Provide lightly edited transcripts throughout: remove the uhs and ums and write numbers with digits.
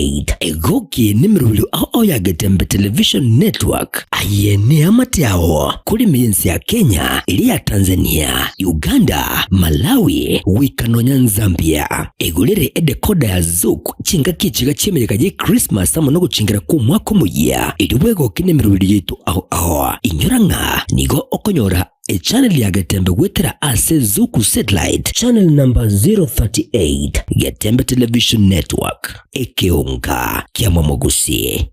38 egoki nimrulu ya Getembe Television Network ayene amatiao kuri miensi ya Kenya, ili ya Tanzania, Uganda, Malawi, wikanonya Zambia. Egulere edekoda ya Zuku chinga kichiga chemereka je Christmas amono guchingira ku mwaka muya iliwego kinemirulu yitu inyoranga nigo okonyora channel ya Getembe wetera ase Zuku satellite channel number 038 Getembe Television Network ekeonga kia Mwamogusi.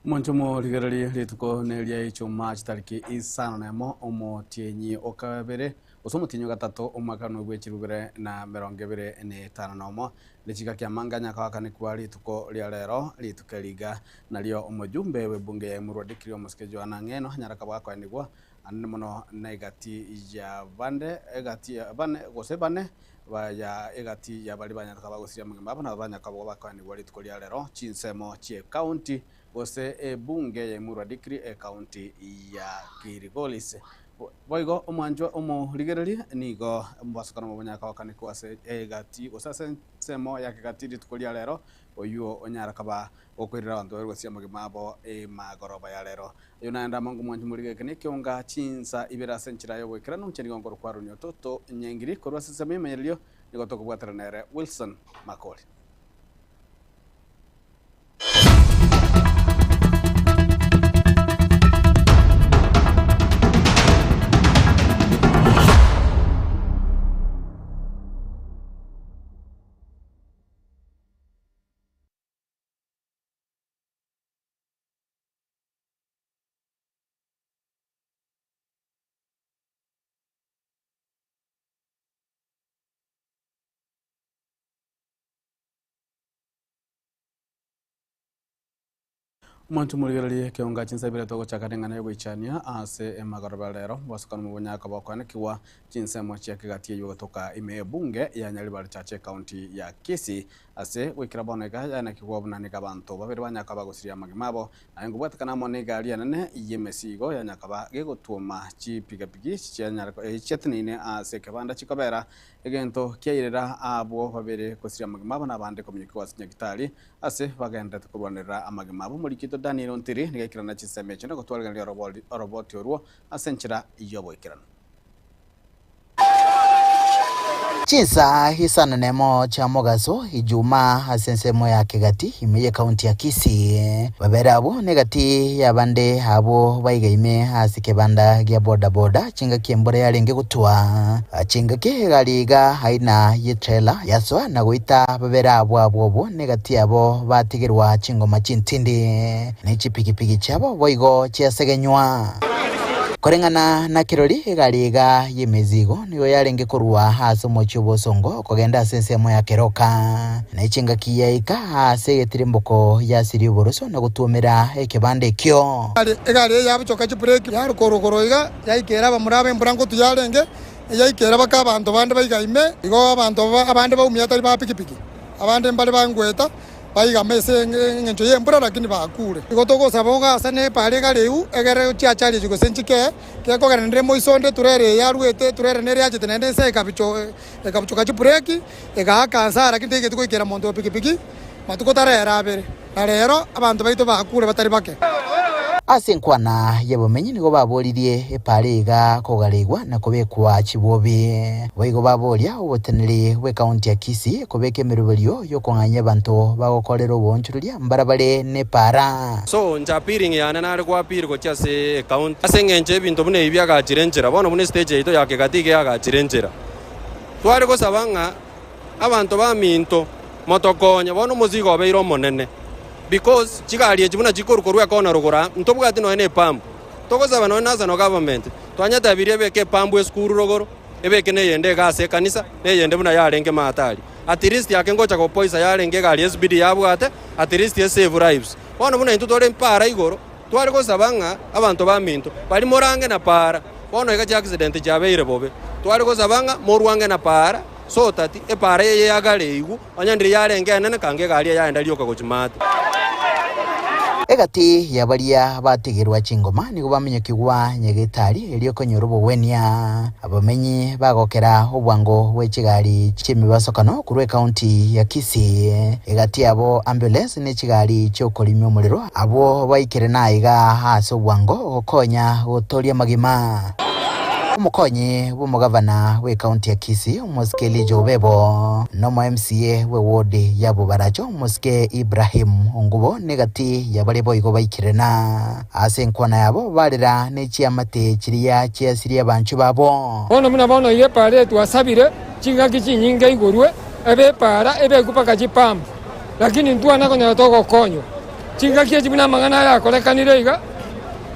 Monchomo ligerali lituko nelia ichuma chitariki isano nemo omotienyi okabere osomutinyo gatatu omakano gwechirugere na merongebere ne tano nomo lichika kya manganya kwakane kwali tuko lia lero litukeliga nalio omojumbe webunge ya murwadikiri omoskejo anangeno nyaraka bwako ndigwa anne mono negati ya bande egati ya bane gosebane baya egati ya bali banyaka bagosiria mugamba na banyaka bwako ndigwa lituko lia lero chinsemo chie county gose bunge ya murwadikiri county ya Kirigolis boigo omwanjwa omo ligerali nigo mbasukana mubanyaka wakane kwase egati gosase semo ya kigatiri tukolia lero oyuo onyara kaba okwirira bantu berwasi amagimabo magoroba ya lero yunaenda mangu mwanju mulige kene kionga chinsa ibera senchira yo wekira no cheni ngoro kwa runyo toto nyengiri korwasi same menyelio nigo tokubwatira nere Wilson Makoli. Mwantu muligerali kionga chinsabira togo chakatengana yo gwichania ase magoroba lero wasukana mubonyaka bakwane kiwa chinsemo chia kigati yo toka ime bunge ya Nyaribari chache county ya Kisii ase wikira boneka yana kiwa bunanika bantu babiri banyaka bagosiria magimabo ayingo bwatakana moneka ali nene yemesigo ya nyakaba gegotuma chipigapigi chia nyarako chetnine ase kabanda chikabera egento kyairera abo babiri gosiria magimabo nabande komyuko wasinyagitali ase bagenda tukurwanira amagimabo muri Daniel Ontiri nigekirana chiseme chino gotwalganira roboti oruo asenchira iyoboikirana Chinsa hisana nemo cha mogazo ijuma asensemo ya kigati imeye kaunti ya Kisii babera abo negati ya bande abo baigaime asike banda gya boda boda chinga kiembore yalenge gutwa chinga kigaliga haina yitrela yaswa na guita babera abo negati abo batigirwa chingoma chintindi nechipikipiki chabo boigo chiasegenywa korengana na kirori egaliga yemezigo niyo yarenge kurwa haso mochubo songo kogenda sensemo ya keroka na ichinga kiyaika hase yetirimboko ya siriboroso na gutumira ekebande kyo egali yabuchoka chipureki ya rukorokoro iga yaikera bamurabe mburango tuyarenge yaikera bakabantu bande baigaime igo abantu abande baumya tari ba pikipiki abande mbale bangweta baiga mese ngencho yembura lakini bakure igotogo sabonga sane pale galeu egere chiachali jugo senchike keko ganendre moisonde turere yaruete turere nere yaje tenende se kabicho kabicho kachipureki ega kansara kinde getuko ikera mondo pikipiki matuko tarera abere na rero abantu baitu bakure batari bake ase nkwana yabomenyi nigo baboririe epare iga kogaregwa na kubekwa chibobi boigo baboria oboteneri bwe county ya Kisii kubeka emeruberio yokong'anya abantu bagokorera obonchururia mbarabare ne para so njapiring yana nari kwapiri gocha se county ase ngenje bintu bune ibyaga chirenjera bono bune stage ito yake gatige yaga chirenjera twari gosabanga abantu ba minto motokonya bono muzigo beiro monene because chigari ejibuna chikorukorwa kona rugura ntobwati no ene pambu togozaba no nasa no government twanyata birie beke pambu eskuru rogoro ebeke ne yende gase kanisa ne yende buna yarenge matali at least yake ngocha ko poisa yarenge gari SBD yabwate at least save lives bono buna into tore mpara igoro twari gosabanga abantu ba minto bali morange na para bono ega accident jabeire bobe twari gosabanga morwange na para so tati e para ye yagale igu onyandire yarenge nene kange gari yaenda lyoka gochimata egati yabaria bategerwa chingoma nigo bamenyekigwa nyegetari eliokonyoro bowenia abamenyi bagokera obwango bwechigari chimibasokano kurwe county ya Kisii egati abo ambulance ne chigari chokorimya omuliro abo baikere naiga hase obwango gokonya gotoria magima umukonyi bw'umugavana we county ya Kisii Muskeli Jobebo no MCA we ward ya Bubaracho Muske Ibrahim Ongubo negati yabare boigo baikirena ase nkwana yabo barira ne chiamate kiriya cyasiriya bantu babo bono muna bono ye pare twasabire chingaki chinyinga igurwe ebe para ebe kupaka chipambu lakini ntwana konya togo konyo chingaki ejibuna mangana ya kolekanire iga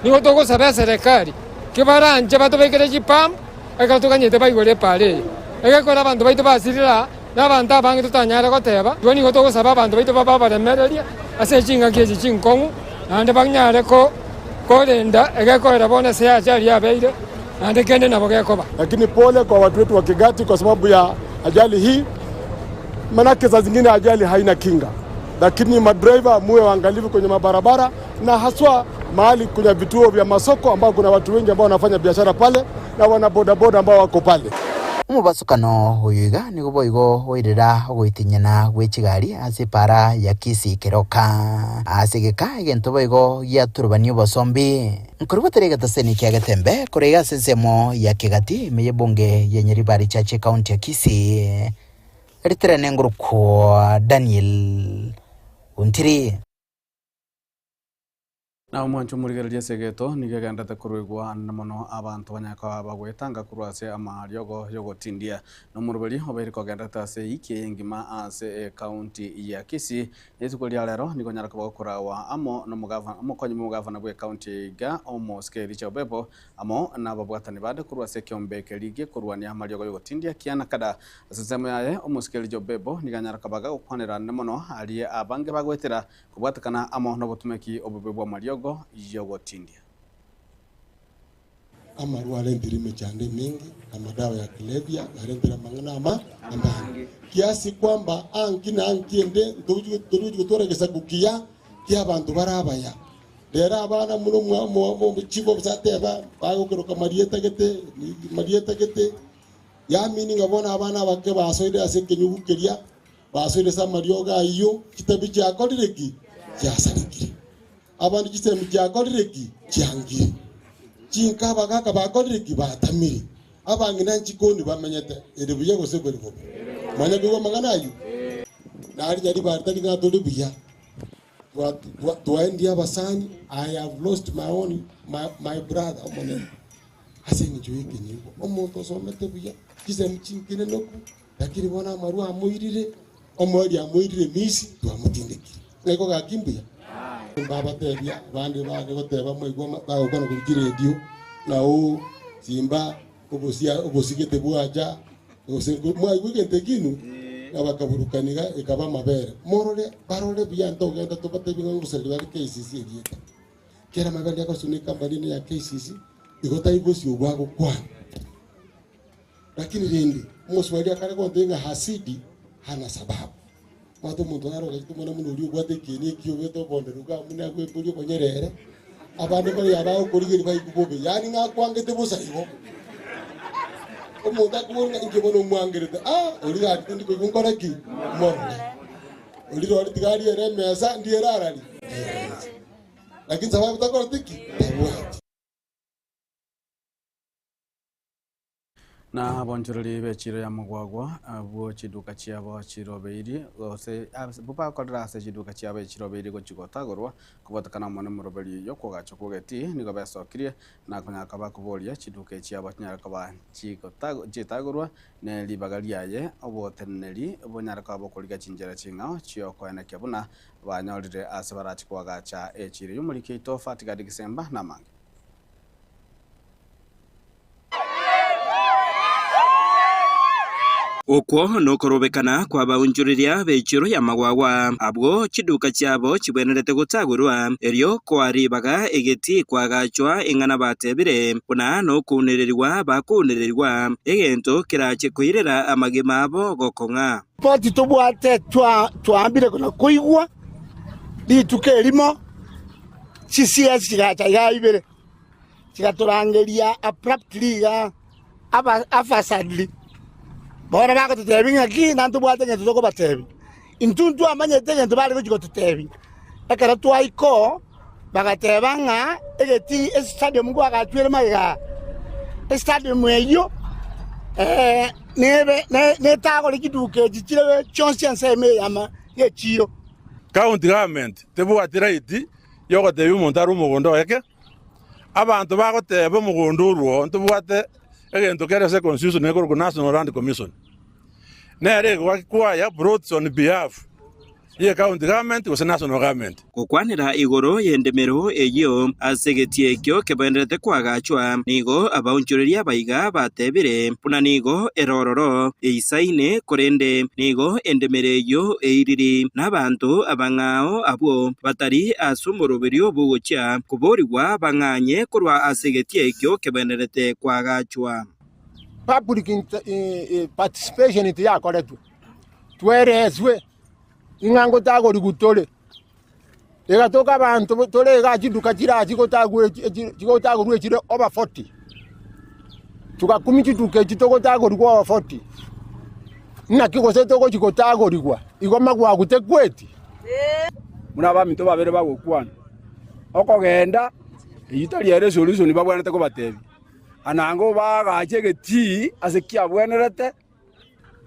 nigo togo sabe serikali kibaranje bato bekere chipam ekatuganyete baigore pare egakora abantu baito basirira n'abantu abange tutanyara goteba twani gotogo saba abantu baito baba baremereria ase chinga kiezi chinkongu nande banyare ko korenda egakorera bona se ajali abeire nande kende nabo gekoba. Lakini pole kwa watu wetu wa Kigati kwa sababu ya ajali hii, manake saa zingine ajali haina kinga, lakini madriver muwe waangalifu kwenye mabarabara na haswa mahali kuna vituo vya masoko ambao kuna watu wengi ambao wanafanya biashara pale na wana bodaboda ambao wako pale. Umubasukano uyuga nigo boigo oirira ogoitinyana gwechigari ase para ya Kisii keroka asegeka egento boigo ya turbanio bosombi nkurubaterega taseni kyagetembe korega sensemo ya Kigati meye bunge ya Nyaribari Chache county ya Kisii ritere nguruko Daniel Untiri na umwancho murigereria segeto nigegendete kurwigwa namono abantu banyaka bagwetanga kurwase amaryogo yogotindia no muruberi obaire kogendete ase iki ngima ase county ya Kisii etukulia lero nigo nyaraka bagokurawa amo no mugavana umukonyi mugavana bwe county ga Muske Jobebo amo na babwatani bade kurwase kyombeke lige kurwania amaryogo yogotindia kiana kada asesemo yaye Muske Jobebo niganyaraka baga ukwanira namono aliye abange bagwetera kubwatakana amo no botumeki obubebwa amaryogo yogotindia amaru alendirime chande mingi na madawa ya kulevya arendera mangana ama ambangi kiasi kwamba angina angiende ndoju gutore gesagukia kia bantu barabaya dera abana muno mu chibo bizateba bagokeroka marieta gete ya mini ngabona abana bake basoide aseke nyubukeria basoide sa marioga iyo kitabi cya kodireki cyasarikire abantu kisemu cya kodireki cyangire chinka bagaka bakodireki batamiri abangina nchikondi bamenyete erebuye gose bwerebo manya bigo maganayi nari nyari bartani ngatoli buya twaendi abasani I have lost my brother omone aseni juike nyiko omuntu somete buya kisemu chinkine noku lakini bona maru amuirire omori amuirire misi twamutindikire ngeko gakimbuya baba tebya bandi bane goteba mwigwa bagokana ku radio na o simba obosigete bwaja osengo mwigwa gentekinu abakaburukaniga ikaba mabere morole barole byanto genda to batebinga ngusali bari KCC yita kera mabere yakosunika mbali ya KCC igota igosi obwago kwa lakini rindi muswali akare kontenga hasidi hana sababu watu muntu aro gatumana muno uri gwate kini kiyobeto bonderuka muna gwe puli konyerere abande bari yaba ukurigiri bayi kubobe yani ngakwangete busayibo omuntu akubona ingibono mwangerete uri gati ndi kubinkora ki morle uliro litigari ere meza ndiye rarali lakini sababu takora tiki na bonchoroli bechiro ya mugwagwa abo chiduka chiabo chirobeiri ose bupa kodra se chiduka chiabo chirobeiri go chigotagorwa kubotakana mone muroberi yo kogacho kogeti nigo besokirie na kunyaka bakuboria chiduka chiabo nyaka ba chitagorwa ne libagaliaye oboteneri obonyaraka abokoliga chinjera chingao chioko ene kebuna banyorire asebarachi kwagacha echiri yumurikito fatiga disemba na mange okwo nokorobekana kwa baunjuriria bechiro ya magwagwa abwo chiduka chiabo chibwenerete gutagurwa erio kwaribaga egeti kwagachwa ingana batebire kuna no kunererirwa bakunererirwa egento kirache kuirera amagima abo gokonga poti tobwate twambire kuna kuigwa lituke limo CCS chigacha gaibere chigaturangeria abruptly afasadly bora bako tutebinga ki nantu bwate ngeto toko batebi intuntu amanyete ngento bali ko tutebi ekara twaiko bagatebanga egeti stadium gwa gatwere maiga stadium eyo ne tago likiduke chichire chonse nseme yama yechiro county government tebwatira iti yogo tebi montaru mugondo eke abantu bagoteba mugondo ruo ntubwate egento kere se constitution ne National Land Commission nere kwaya brought on behalf ye county government was national government kokwanira igoro yendemero eyo asegetie kyo kebenderete kwagachwa nigo abaunchuriria baiga batebire puna nigo erororo eisaine korende nigo endemere yo eiriri nabantu abangao abo batari asumurubirio bugocha kuboriwa banganye kurwa asegetie kyo kebenderete kwagachwa public participation iti yakoretwe twerezwe ingango tago rigutole egatoka abantu tole gachiduka chira chigotagurwe chire over 40 tukakumichituke chitogotagurwa over 40 nina kigose togo chigotagurwa igoma gwa gutekweti muna ba mito babere bagokwana okogenda yitali ere solution babwanete ko batebi anango bagachegeti asekia bwenerete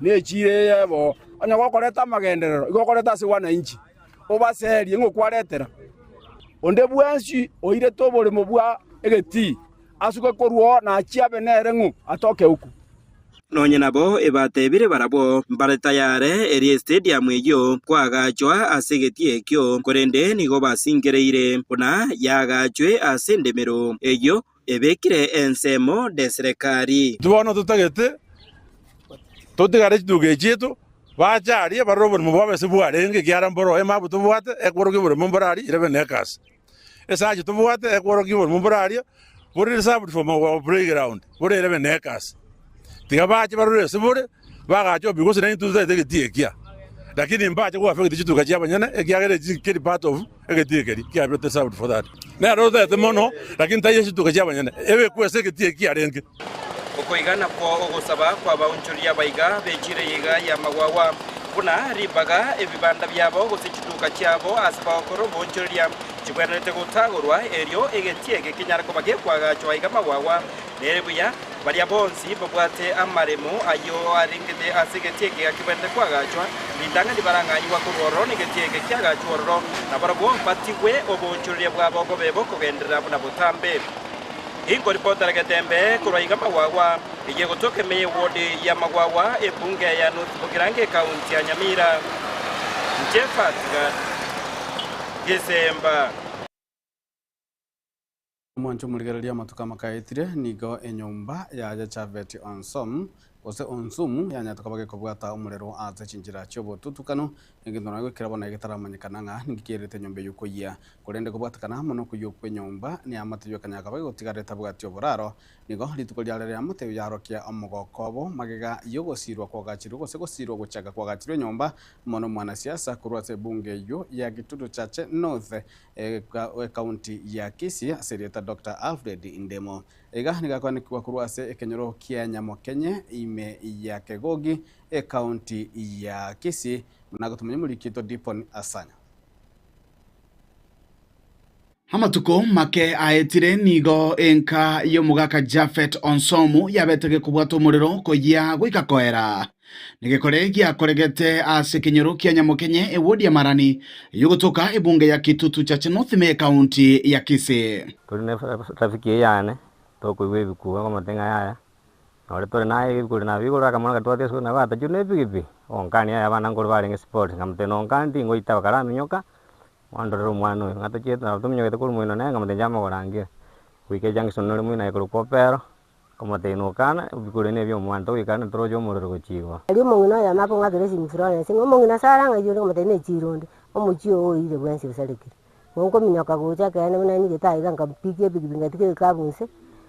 ne chire yebo anya gokoreta magenderero igokoreta se wana inchi obaserie ngokwaretera onde bwansi oire tobole mobwa egeti asuke koruo na chiabe nere ngu atoke huku nonye nabo ebatebire barabo mbaretayare eri stadium eyo kwagachwa asegetie ekyo korende nigo basingereire ona yagachwe asendemero eyo ebekire ensemo de serikali tubono tutagete totigare chiduge chitu bachari barobo mubabe sebwarenge kiara mboro emabu tubwate ekworo kibore mumbarari irebe nekas esaje tubwate ekworo kibore mumbarari buri sabut for my playground buri irebe nekas tigabache barore sebore bagacho because na intu zete getia lakini mbache kwa afekti chitu kachia banyana ekiagere kiri part of egetie kiri kia brote sabut for that na roza te mono lakini taye chitu kachia banyana ewe kwa segetie kia renge okoigana kwa ogosaba kwa baunchuria baiga bechire yiga ya magwawa kuna ribaga ebibanda byabo gosichituka cyabo asaba okoro bonchuria chibwerete gutagurwa erio egetie gekinyara ko bage kwagachwa iga magwawa nerebuya baria bonsi babwate amaremo ayo aringede asegetie gekibende kwagachwa bindanga dibaranganywa kuroro negetie gekyagachwa roro nabarabo batigwe obonchuria bwabo gobebo kogendera buna butambe Ingo ripota Getembe kuraiga magwawa igiye gutoke meye wodi ya magwawa ebunge ya North Bugirange kaunti ya Nyamira Jefatiga Desemba mwancho muligereria matuka makaitire nigo enyumba ya Chavet Onsom ose onsumu yanya tukabage kubwata umurero aze cinjira cyobo tutukano ingindona go kirabona igitaramanyikana nga ngikirete nyombe yuko ya kurende kubwatakana muno kuyukwe nyomba ni amategeko kanyaka bago tigareta bwatyo buraro nigo lituko lyarere amategeko yarokia amugokobo magega yogosirwa kwagachiro gose gosirwa gucaga kwagachiro nyomba muno mwana siasa kurwase bunge yo ya Gitutu Chache North county ya Kisii serieta Dr. Alfred Indemo ega nigakwa kwa kurwase ekenyoro kia nyamo Kenya ime ya Kegogi county ya Kisii nagotumenya mulikito Dipon Asanya. Hamatuko make aetire nigo enka yomugaka Japhet Onsomu yabetege kubwata umuriro koyia gwika koera nigekore giakoregete ase kinyoro kia Nyamukenye ewodi ya Marani yugutuka ebunge ya Kitutu Chache North me county ya Kisii. Tuli rafiki yane toko iwe bikuwa kama tenga yaya nore tole naye kuli na bigura kama nga twate so na bata june bigibi onkani ya bana ngoro bari nge sport ngamte no nkandi ngo ita bakara minyoka wandoro mwana ngata cheta na tumyo kete kulu mwino na ngamte jama gorangie wike junction no mwino na kulu popero kama te no kana bikure ne byo mwanto wikana trojo muriro gochiwa ali mwino ya mapo ngakere simfrone singo mwino sara ngajuro kama te ne chironde omuchio o ile bwensi usaliki ngo minyoka gocha kana mwana ni geta nga mpike bigibinga tike kabunse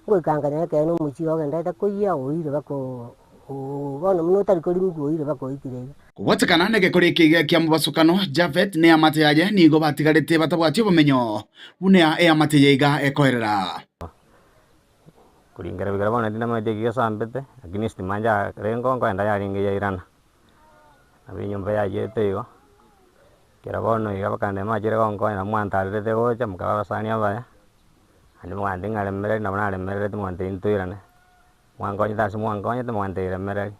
ngo kangana kana omuchio genda ta koyia o ile bako bona muno tari koli mgo ile bako ikire Kuwatakana negekore kiga kia mubasukano Japhet ne amate yaje nigo batigarete batabwati bumenyo bunea amate yega ekoerera kulingara bigara bona dinama degiga sambete aginist manja rengo ngo enda yaringe yairana abinyumba yaje yo kera bono iga bakande majire ngo na mwantale de gocha mukaba sania baya ani mwande ngale mere na bana mere de mwande intuirane mwango nyita mwango nyita mwande mere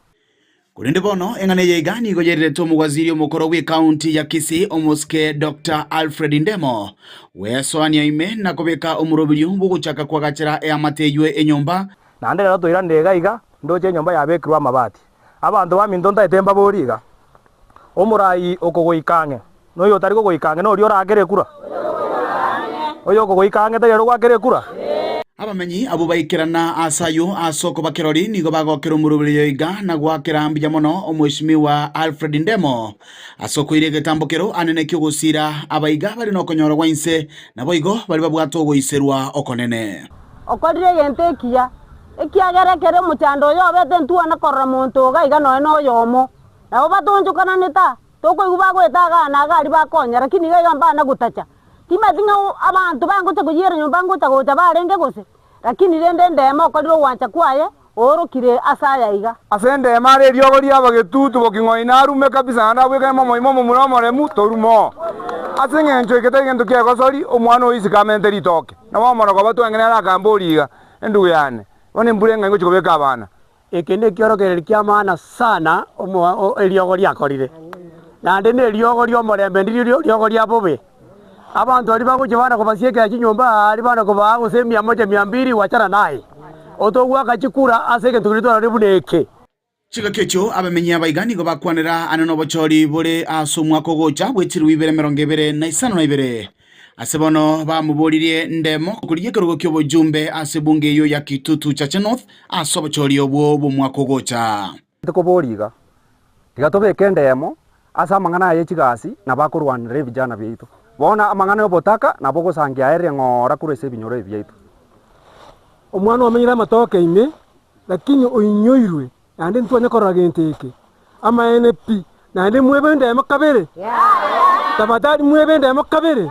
Kurinde bono engane yega nigo yerete omugwaziri omukoro we county ya Kisii omuske Dr. Alfred Ndemo wesoania ime nakobeka omurobiri buguchaka kwagachira eamateywe enyomba nande rero toira ndega iga ndoche nyomba yabekirwa amabati abantu bamintonda etemba boriga omurai okogoikange no yo tariko goikange no rio ragere kura oyo okogoikange tayero gwakere kura abamenyi abo baikirana asayo asoko bakirori nigo bagokera omurobiri yoiga na gwakira mbija mono omweshimiwa Alfred Ndemo asoko ire getambokero anene kyogusira abaiga bali no konyoro gwainse nabo igo bali babwato goiserwa okonene okorire yentekia ekiagerekere muchando yo bete ntua na korra muntu gaiga no yomo nabo batonjukana nita toko iguba gwetaga na gari bakonya lakini gaiga mbana gutacha timazinga abantu bangote kuyira nyumba ngote gocha barenge gose lakini rende Ndemo okoriro wancha kwaye orokire asaya iga asende mare ryogori abagetutu bokingoina arume kabisa na bweke momo muromore mutorumo asengencho ikete gento kia gosori omwana oisikamente ritoke na wamoro ko batwengena akamboriga endu yane one mburenga ngo chikobeka abana ekende kiorokere kia maana sana eriogori akorire nande ne eriogori omorembe ndirio eriogori abobe abantu ali bagujibana ko basieka kinyomba ali bana ko bago se 100 wachana naye otogwa kachikura aseke tukiritwa ribuneke Chiga kecho abamenyi abaigani go bakwanira anano bochori bore asumwa kogocha bwetirwe 222 asebono bamuboririe Ndemo kuriye kerugo kyobo jumbe asebunge yo ya Kitutu Chache North asobochori obwo bumwa kogocha tukoboriga tigatobeke Ndemo asa mangana ye chigasi na bakurwanire vijana beitu bona amangana yobotaka na bogo sangia ere ngora kurese binyoro ebyaitu omwana wamenyira matoke ime lakini oinyoirwe nande ntwanya koraga enteke ama NP nande mwebe Ndemo kabere tabatari mwebe Ndemo kabere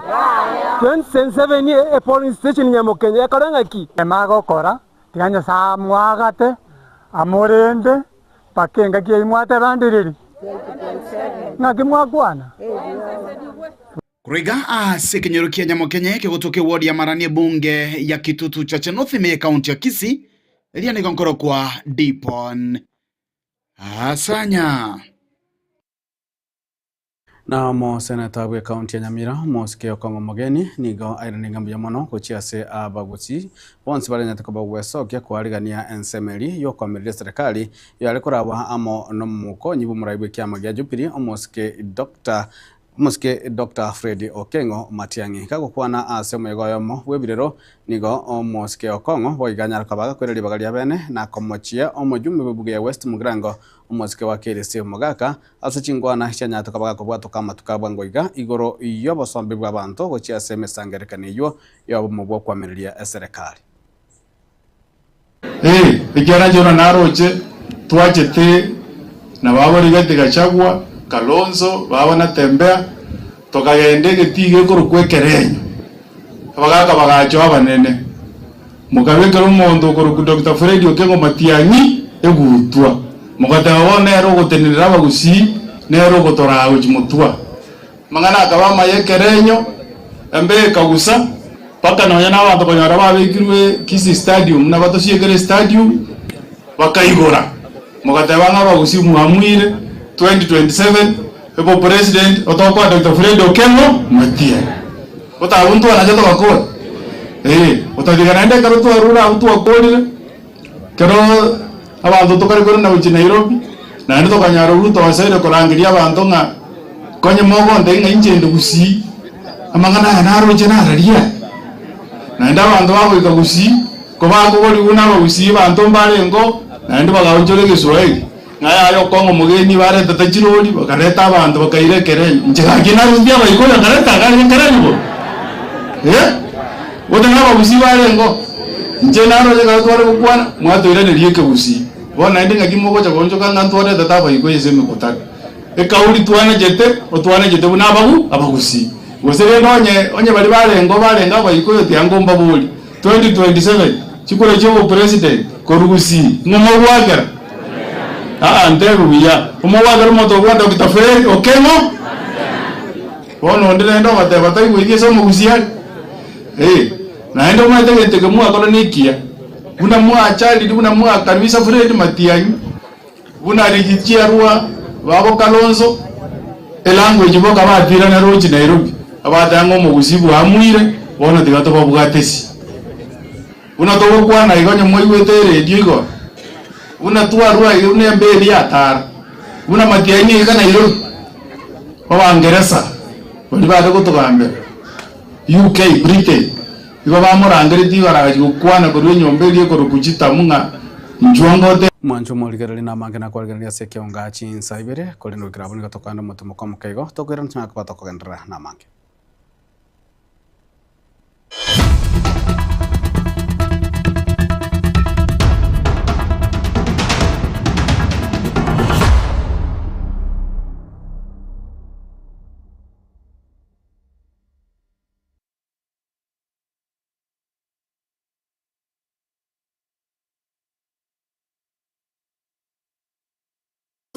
2007 e police station Nyamukenye yakoranga ki emago kora tiganya samwagate amorende pakenga kiimwate bandiriri ngakimwakwana Kuriga asekenyoro kia Nyamukenye kegotoke ward ya Marani bunge ya Kitutu Chache North me county ya Kisii elia nigonkoro kwa Dipon Asanya na mo senata we county ya Nyamira moske okongo mogeni nigo airani ngambuya mono kuchiase abaguti bonsi bale nyatako bagweso kya kwarigania ensemeli yo kwamirire serikali yale kuraba amo no muko nyibu muraibwe kya magya jupiri omoske Dr. Alfred Okengo Matiangi kagukwana asemo yegoyomo webirero nigo omoske okongo boiganya kabaga kwereri bagalia bene na komochia omojumbe bebuge ya West Mugrango omoske wa KLC Mogaka asachingwana cyanya tukabaga kubwato kama tukabwangoiga igoro iyo bosombe bw'abantu gochia semesangerekaniyo yo mubwo kwamiriria serikali ikiana jona naroche twachete na babori gatigachagwa Kalonzo babona tembea tokagende getige kurukwekerenyo abagaka bagacho abanene mukabekera umuntu kuruku Dr. Fred Okengo Matiangi egutwa mugata wone ero gotenera bagusi nero gotora ujimutwa mangana akaba mayekerenyo embe kagusa paka nonya na abantu konyora babikirwe Kisi Stadium na batoshiekere stadium bakaigora mugatebanga bagusi muamwire 2027 ebo president otokwa Dr. Fred Okengo Matia otabuntu anajeto bakora utadigana ende karo tu arura utu akorire kero abantu tokare koro na uchi Nairobi na ndo kanyaro ruto wasaire korangiria abantu nga konye mogo ndenga inje ndugusi amangana naro je nararia na nda abantu bagoika gusi ko bagori una bagusi bantu mbarengo na ndo bagawonjore Kiswahili ngaya yo kongo mugeni bare tatachirori bakareta abantu bakairekere nje gakina rumbia bayikola kareta gari karanibo Wotanga bagusi barengo nje naro je gatware kukwana mwatoire ne rieke gusi bona ndinga kimoko cha konjo kanga ntware tataba iko yeseme kotaka ekauri twana jete buna abagusi gosere onye bali barengo barenga bayiko yote yangomba boli 2027 chikore cyo president korugusi ngomo bwagara nderu ya ngomo bwagara moto kwa Dr. Fred Okengo bona ndire ndo bateba igwe so mugusi ya na ndo mwategete kemu akolonikia buna mwa chali buna mwa kabisa Fred Matiang'i buna rigitia ruwa babo Kalonzo language boka bathira na roji Nairobi abatango mugusibu amwire bona tigato babugатesi buna to kwana igonye moigwete radio igo buna tuarua une mbeli atara buna Matiang'i kana Nairobi baba Ngereza bali bado kutokambe UK Britain iba bamurangiriti baraje kwana kuri nyombeli ko rukuchita munga njwangote mwancho moligerali na mangena kwalgerali seke ongachi insaibere kolino grabuni gatokanda mutumo komkego tokwera ntana kwatokendra na mange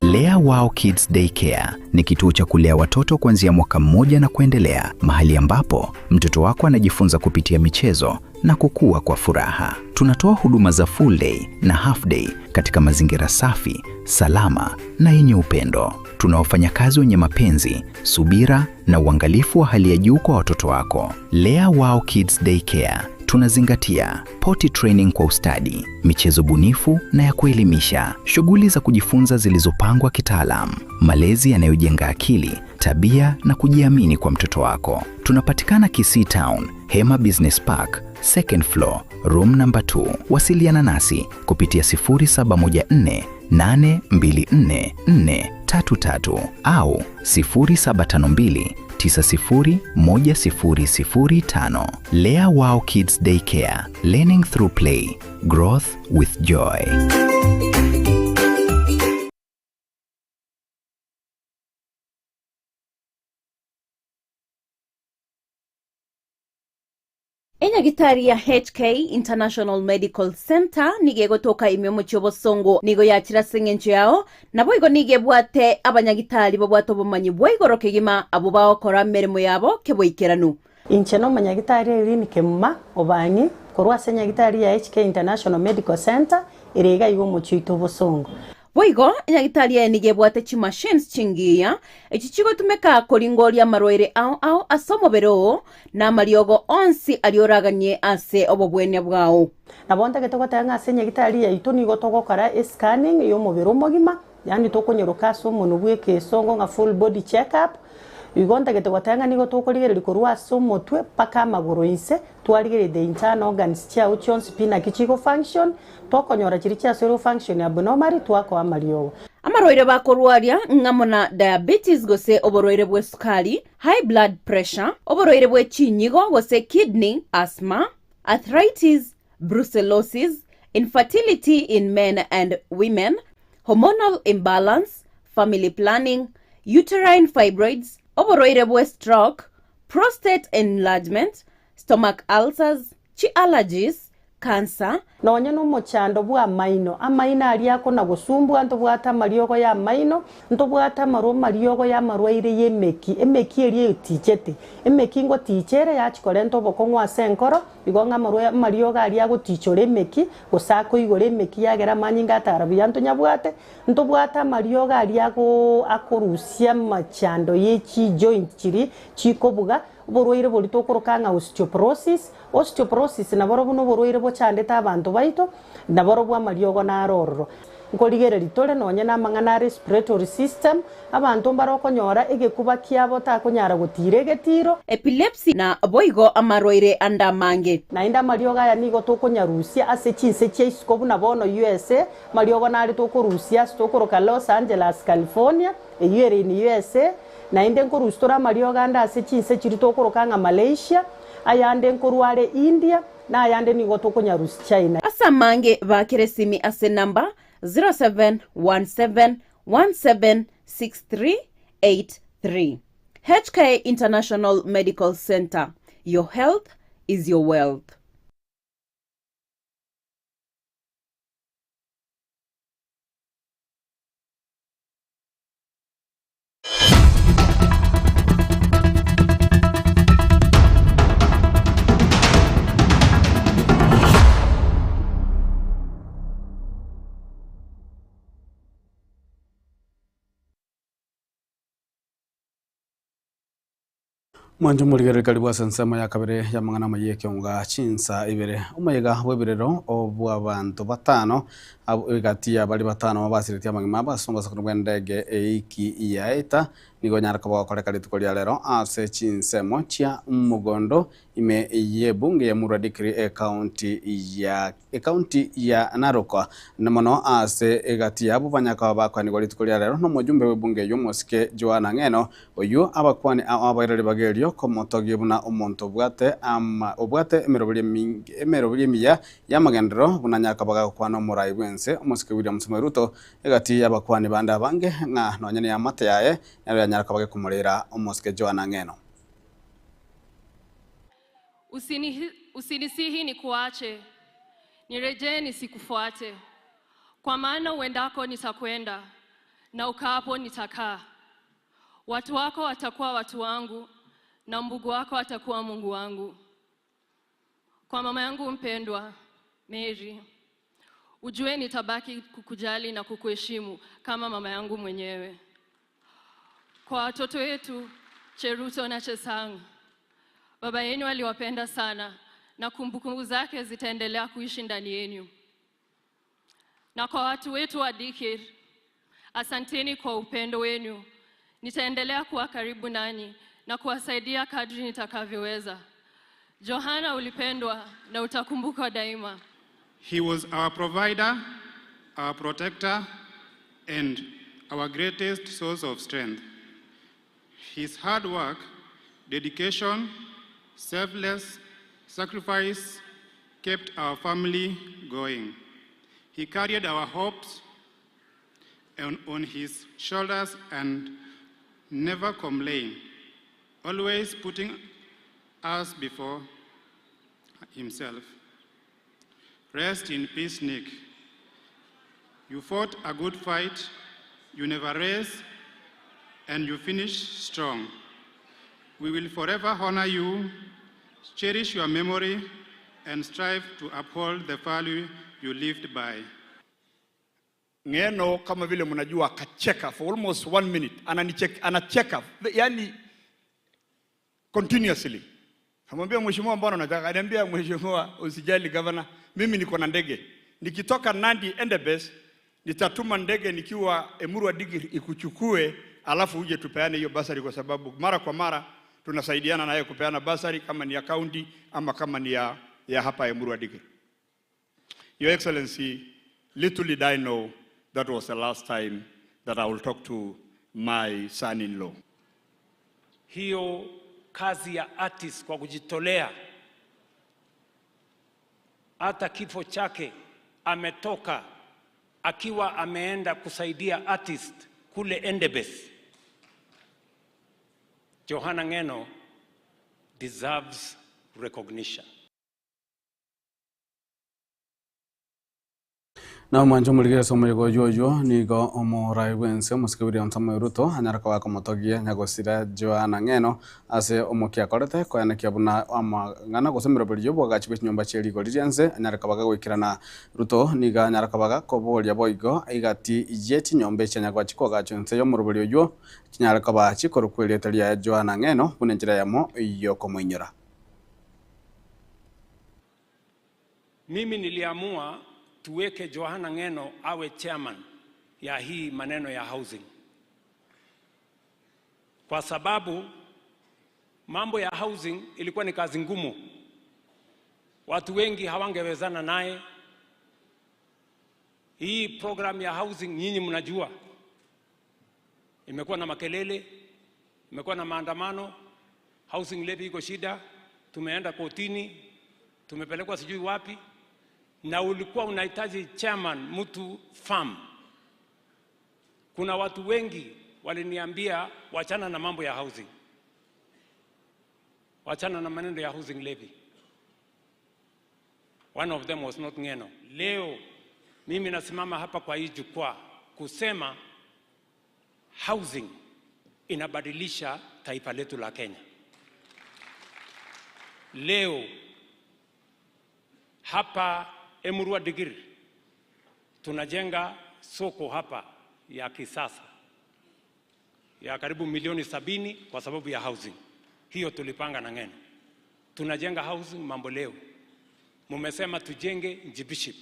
Lea Wow Kids Daycare ni kituo cha kulea watoto kuanzia mwaka 1 na kuendelea, mahali ambapo mtoto wako anajifunza kupitia michezo na kukua kwa furaha. Tunatoa huduma za full day na half day katika mazingira safi, salama na yenye upendo. Tuna wafanyakazi wenye mapenzi, subira na uangalifu wa hali ya juu kwa watoto wako. Lea Wow Kids Daycare tunazingatia potty training kwa ustadi, michezo bunifu na ya kuelimisha, shughuli za kujifunza zilizopangwa kitaalamu, malezi yanayojenga akili, tabia na kujiamini kwa mtoto wako. Tunapatikana Kisii Town, Hema Business Park, second floor, room number 2. Wasiliana nasi kupitia 0714 824 433 au 0752 901005. Lea Wow Kids Daycare, learning through play, growth with joy. Enyagitari ya HK International Medical Center nige gotoka imyomo cyobosongo nigo yakira sengencho yao nabo igo nige bwate abanyagitari bo bwato bumanyi bwigoro kigima abo bakora meremo yabo keboikeranu incheno manyagitari iri nikemma obanyi korwa senyagitari ya HK International Medical Center irega igo muchito bosongo Boigo, enyagitari nige bwate chi machines chingiya, echichigo tumeka koringoria maroire au asomobero na mariogo onsi alioraganye ase obobwenya bwao. Nabonda getoko tanga senyagitari ya itoni gotoko kara scanning yo mobero mogima, yani toko nyerokaso monobwe ke songo nga full body check up. Igonda getoko tanga nigo toko ligere likorwa somo twe paka magoro inse, twaligere the internal organs chia uchons pina kichigo function. Toko nyora chirichia sero function ya abnormal twako amariogo. Amaroire bakorwaria ngamona diabetes gose oboroire bwe sukari, high blood pressure, oboroire bwe chinyigo gose kidney, asthma, arthritis, brucellosis, infertility in men and women, hormonal imbalance, family planning, uterine fibroids, oboroire bwe stroke, prostate enlargement, stomach ulcers, chi allergies, cancer nonye n'omochando bwa maino amaino ariako na gusumbwa ntobwata mariogo ya maino ntobwata mariogo ya marwaire yemeki emeki eri etichete emeki ngo tichere yachikore ntobokongwa senkoro igonga mariogo ariago tichore emeki gusako igore emeki yagera manyinga atarabuya ntonyabwate ntobwata mariogo ariago akorusia machando yechi joint chiri chikobuga borwaire bori tokorokanga osteoporosis na boro buno borwaire bochandeta abantu baito na boro bwa mariogo na rororo nkorigere litore nonye na mangana respiratory system abantu barokonyora egekuba kiabo takonyara gutire getiro epilepsy na boigo amarwaire andamange na inda mariogo aya nigo tokonyarusia ase chinse cheisikobu na bono USA mariogo nari tokorusia stokoroka Los Angeles California eyere in USA na inde nkorustora mariogo anda ase chinse chiri tokorokanga Malaysia ayande nkorware India na ayande nigo tokonyarusi China asamange bakeresimi ase namba 0717176383 HK International Medical Center. Your health is your wealth. Mwanju murigere karibu sensema ya kabere ya mangana mayeke onga chinsa ibere umayega bwebirero obwa bantu batano igati ya bali batano basiriti amagima basonga sakunwa ndege eiki yaita nigo nyaraka bakoreka litukoli lero ase chinsemo chia mugondo ime yebunge ya muradikiri county ya Narok namono ase egati ya bubanyaka bakwani goli tukoli lero no mujumbe webunge yomosike Joana Ngeno oyu abakwani abairere bagelio komotogi buna omonto bwate obwate emerobuli miya ya magendero bunanyaka bagakwana murai bwense omosike William Ruto egati ya bakwani banda bange nga nonyene ya mate yae nyaraka bage kumulira omosike Joana Ngeno. Usinisihi ni kuache, nirejee nisikufuate, kwa maana uendako nitakwenda, na ukaapo nitakaa. Watu wako watakuwa watu wangu, na Mungu wako atakuwa Mungu wangu. Kwa mama yangu mpendwa, Mary, ujue nitabaki kukujali na kukuheshimu kama mama yangu mwenyewe. Kwa watoto wetu, Cheruto na Chesang, baba yenu aliwapenda sana na kumbukumbu zake zitaendelea kuishi ndani yenu. Na kwa watu wetu wa Dikir, asanteni kwa upendo wenu. Nitaendelea kuwa karibu nanyi na kuwasaidia kadri nitakavyoweza. Johana ulipendwa na utakumbukwa daima. He was our provider, our protector, and our greatest source of strength. His hard work, dedication, selfless sacrifice kept our family going. He carried our hopes on his shoulders and never complained, always putting us before himself. Rest in peace, Nick. You fought a good fight, you never rest, and you finished strong. We will forever honor you, cherish your memory, and strive to uphold the value you lived by. Ngeno kama vile mnajua akacheka for almost 1 minute. Anacheka, yani continuously. Hamwambia mheshimiwa mbona unataka? Ananiambia mheshimiwa usijali governor, mimi niko na ndege. Nikitoka Nandi Endebess, nitatuma ndege nikiwa Emuru wa Dikir ikuchukue, alafu uje tupeane hiyo basari kwa sababu mara kwa mara tunasaidiana naye kupeana basari kama ni ya county ama kama ni ya hapa Emuru wa Dikir. Your Excellency, little did I know that was the last time that I will talk to my son-in-law. Hiyo kazi ya artist kwa kujitolea, hata kifo chake ametoka akiwa ameenda kusaidia artist kule Endebess. Joana Ngeno deserves recognition. Na mwanjo muligire somo yego jojo nigo omorai wense musike William Samoei Ruto anyaraka wako motogia nyagosira Joanna Ng'eno ase omokia korete koyana kiabuna amangana gosomera burijo bwagachi nyumba cheri gorianse anyaraka baga gwikirana Ruto niga anyaraka baga koboria boigo igati yeti nyombe chanyagwachi kogacho nse yo muruburi ojo kinyaraka bachi korukwelia ya Joanna Ng'eno bunenjira yamo yoko mwinyora. Mimi niliamua tuweke Joanna Ng'eno awe chairman ya hii maneno ya housing, kwa sababu mambo ya housing ilikuwa ni kazi ngumu. Watu wengi hawangewezana naye. Hii program ya housing nyinyi mnajua imekuwa na makelele, imekuwa na maandamano, housing levy iko shida, tumeenda kotini, tumepelekwa sijui wapi, na ulikuwa unahitaji chairman mtu firm. Kuna watu wengi waliniambia wachana na mambo ya housing, wachana na maneno ya housing levy. One of them was not Ng'eno. Leo mimi nasimama hapa kwa hii jukwaa kusema housing inabadilisha taifa letu la Kenya. Leo hapa Emurua Digiri tunajenga soko hapa ya kisasa ya karibu milioni 70 kwa sababu ya housing. Hiyo tulipanga na Ng'eno. Tunajenga housing mambo leo. Mumesema tujenge Njibiship.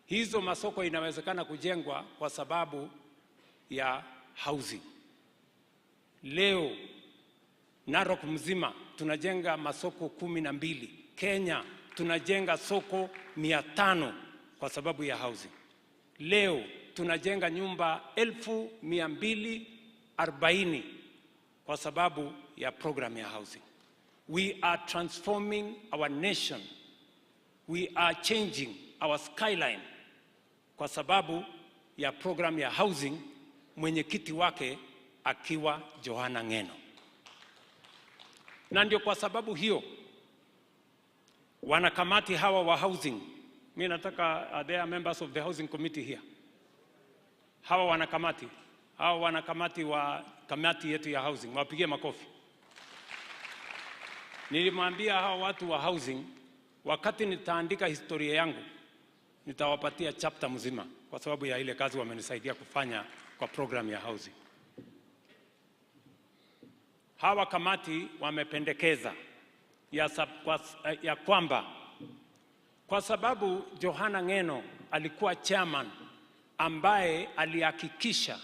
Hizo masoko inawezekana kujengwa kwa sababu ya housing. Leo Narok mzima tunajenga masoko 12. Kenya tunajenga soko 500 kwa sababu ya housing. Leo tunajenga nyumba 1240 kwa sababu ya program ya housing. We are transforming our nation. We are changing our skyline kwa sababu ya program ya housing, mwenyekiti wake akiwa Joanna Ng'eno. Na ndio kwa sababu hiyo wanakamati hawa wa housing, mimi nataka they are members of the housing committee here. Hawa wanakamati wa kamati yetu ya housing, wapigie makofi. Nilimwambia hawa watu wa housing, wakati nitaandika historia yangu nitawapatia chapter mzima kwa sababu ya ile kazi wamenisaidia kufanya kwa program ya housing. Hawa kamati wamependekeza ya kwamba kwa sababu Joanna Ng'eno alikuwa chairman ambaye alihakikisha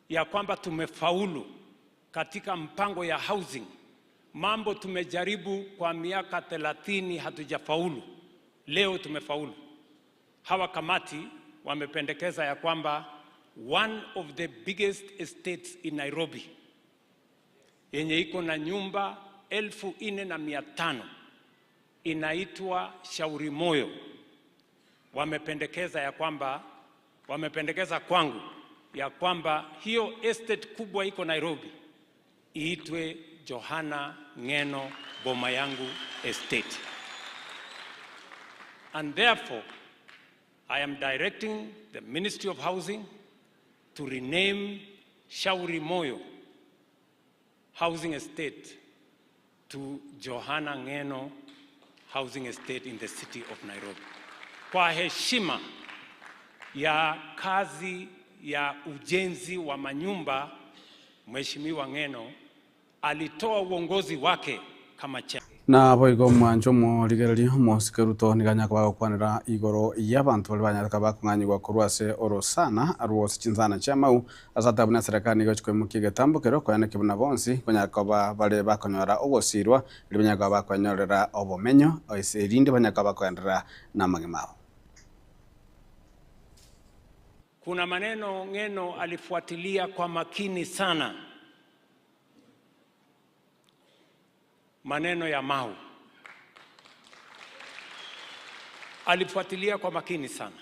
ya kwamba tumefaulu katika mpango ya housing. Mambo tumejaribu kwa miaka 30 hatujafaulu. Leo tumefaulu. Hawa kamati wamependekeza ya kwamba one of the biggest estates in Nairobi yenye iko na nyumba 4,500 inaitwa Shauri Moyo. Wamependekeza kwangu ya kwamba hiyo estate kubwa iko Nairobi iitwe Joanna Ng'eno Boma Yangu Estate. And therefore, I am directing the Ministry of Housing to rename Shauri Moyo Housing Estate to Joanna Ng'eno Housing Estate in the city of Nairobi. Kwa heshima ya kazi ya ujenzi wa manyumba, Mheshimiwa Ng'eno alitoa uongozi wake kama chairman. Na boigo mwanjo murigereri musike Ruto niganyaka bagokwanira igoro y'abantu bali banyaka bakunganyirwa kurwase orosana arwose chinzana chamau azatabuna serikali nigochwe mukige tambukero koyana kibuna bonsi konyaka bale bakonyora ogosirwa libanyaka bakonyorera obomenyo oiserinde banyaka bakondera na magimao. Kuna maneno Ng'eno alifuatilia kwa makini sana. Maneno ya Mau alifuatilia kwa makini sana.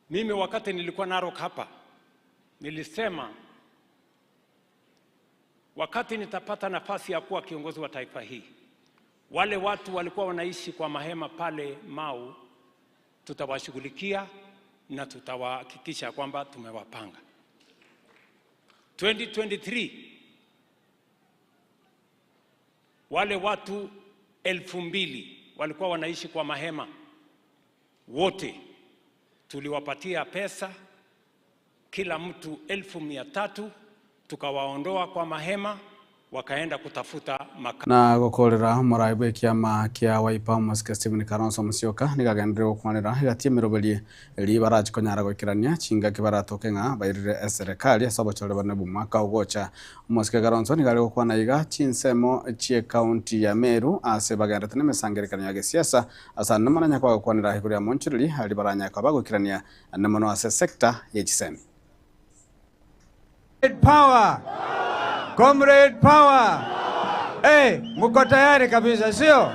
Mimi wakati nilikuwa Narok hapa nilisema wakati nitapata nafasi ya kuwa kiongozi wa taifa hii, wale watu walikuwa wanaishi kwa mahema pale Mau tutawashughulikia na tutawahakikisha kwamba tumewapanga. 2023 wale watu 2,000 walikuwa wanaishi kwa mahema, wote tuliwapatia pesa, kila mtu 1,300, tukawaondoa kwa mahema wakaenda kutafuta maka. Na gukorera muraibu kiama kia Wiper Musika Stephen Kalonzo Musyoka nigagendere gukwanira igatie miroberie eri baraji konyara gwikirania chinga kibaratokenga bairire serikali asobochore bane bumwaka ugocha Musika Kalonzo nigari gukwana iga chinsemo chie county ya Meru ase bagendete nemesangerekania ya gisiasa asa namanya kwa gukwanira hikuria monchuriri hali baranya kwa bagwikirania namono ase sector ya chisemi. Power. Comrade power. Hey, mko tayari kabisa sio?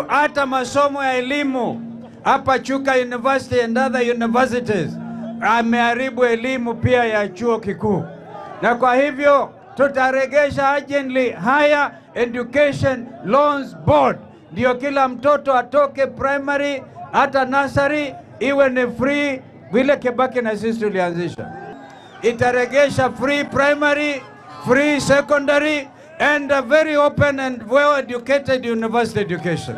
Hata masomo ya elimu hapa Chuka University and other universities ameharibu elimu pia ya chuo kikuu, na kwa hivyo tutaregesha urgently Higher Education Loans Board, ndio kila mtoto atoke primary hata nursery iwe ni free vile Kibaki na sisi tulianzisha. Itaregesha free primary, free secondary and a very open and well educated university education.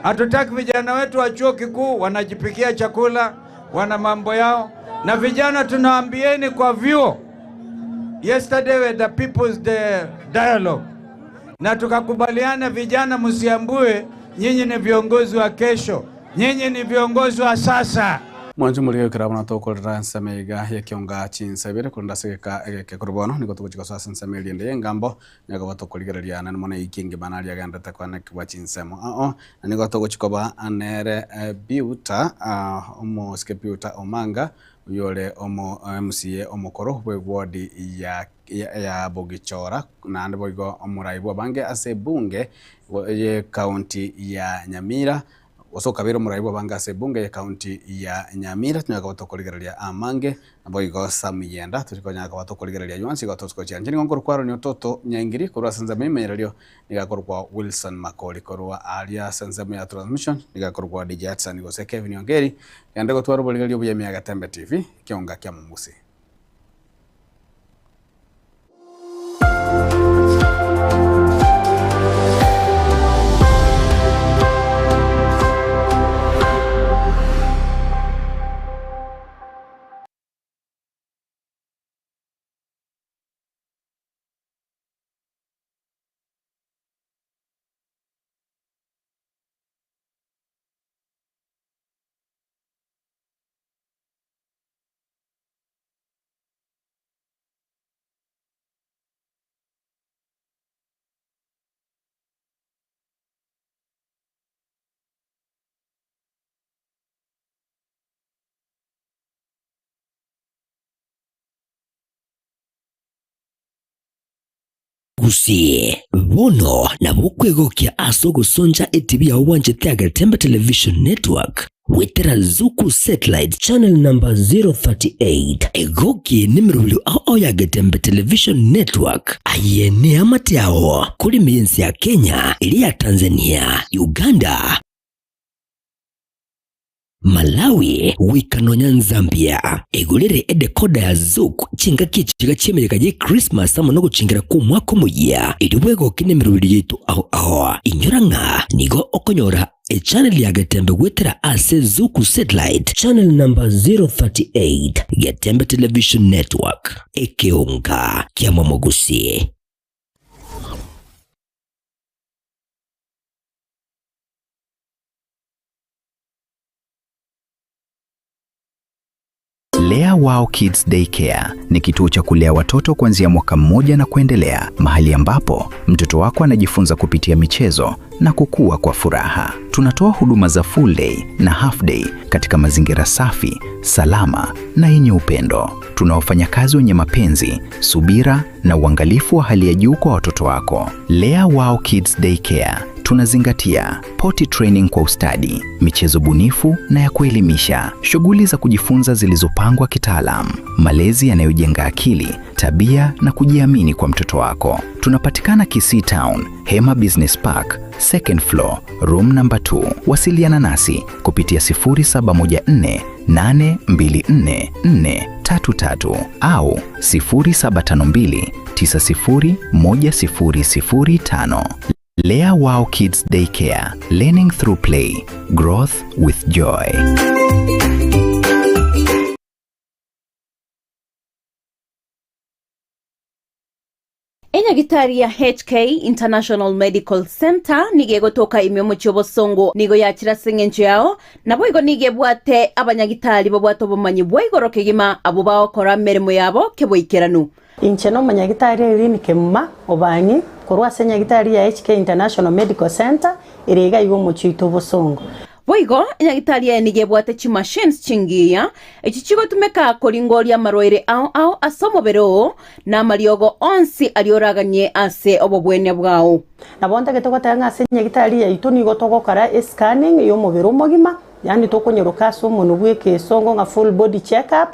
Hatutaki vijana wetu wa chuo kikuu wanajipikia chakula, wana mambo yao, na vijana tunaambieni kwa vyuo. Yesterday we the people's dialogue, na tukakubaliana vijana msiambue nyinyi ni viongozi wa kesho, nyinyi ni viongozi wa sasa. Mwanju muri kirabona tokorera nsameiga ya kionga chinsabire kunda segeka egeke kurbono niko tukuchika sasa nsameli ende ngambo nyaga batokoligereria na mona ikingi banali agandata kwana kwa chinsemo na niko tukuchikoba anere biuta omo skepiuta omanga uyole omo MCA omokoro we ward ya Bogichora na andeboigo omuraibu bange ase bunge ye county ya Nyamira Osoka biro muraibu bangase bunge ya county ya Nyamira tunyaka batokoligereria amange nabo igo samiyenda turiko nyaka batokoligereria yuansi gatosko chanjini ngongoro kwaro ni ototo nyangiri kurwa sanza memereryo nigakorwa Wilson Makoli korwa alia sanza ya transmission nigakorwa DJ Atsan go Kevin Ongeri yandego twaro boligererio buya miaga Tembe TV kionga kya mumusi. Gusie bono na bukwegokia asogo sonja etibi ya uwanje Tiaga Tembe Television Network wetera Zuku Satellite Channel number 038 egoki nimirulu ao ya Tembe Television Network ayene amatiao kuri mienzi ya Kenya ili ya Tanzania, Uganda, Malawi, Wikanonya, Zambia. Egulere edekoda ya Zuku chinga kichiga chemereka je Christmas amono guchingira ku mwaka muya iriwego kinemiruli yetu aho inyoranga nigo okonyora channel ya Gatembe wetera ase Zuku Satellite Channel number 038 Gatembe Television Network ekeonga kya Momogusi. Lea Wow Kids Daycare ni kituo cha kulea watoto kuanzia mwaka 1 na kuendelea, mahali ambapo mtoto wako anajifunza kupitia michezo na kukua kwa furaha. Tunatoa huduma za full day na half day katika mazingira safi, salama na yenye upendo. Tuna wafanyakazi wenye mapenzi, subira na uangalifu wa hali ya juu kwa watoto wako. Lea Wow Kids Daycare Tunazingatia potty training kwa ustadi, michezo bunifu na ya kuelimisha, shughuli za kujifunza zilizopangwa kitaalamu, malezi yanayojenga akili, tabia na kujiamini kwa mtoto wako. Tunapatikana Kisii Town, Hema Business Park, second floor, room number 2. Wasiliana nasi kupitia 0714 824 433 au 0752 901005. Lea Wow Kids Daycare, learning through play, growth with joy. Enyagitari ya HK International Medical Center nige gotoka imyomo cyobosongo nigo yakira sengenje yao nabo igo nige bwate abanyagitari babwato bomanyi bwaigoro kegima abo bakora merimo yabo keboikeranu. Incheno manyagitari irini kemma obanyi korwa senyagitari ya HK International Medical Center irega igo mochito bosongo. Boigo enyagitari ya nige bwate chi machines chingiya echichigo tumeka koringoria maroire ao asomobero na mariogo onsi alioraganye ase obobwene bwao nabonta getogotanga senyagitari ya itoni gotogokara scanning yo mobero mogima yani tokonyoroka so umuntu bweke songo nga full body check up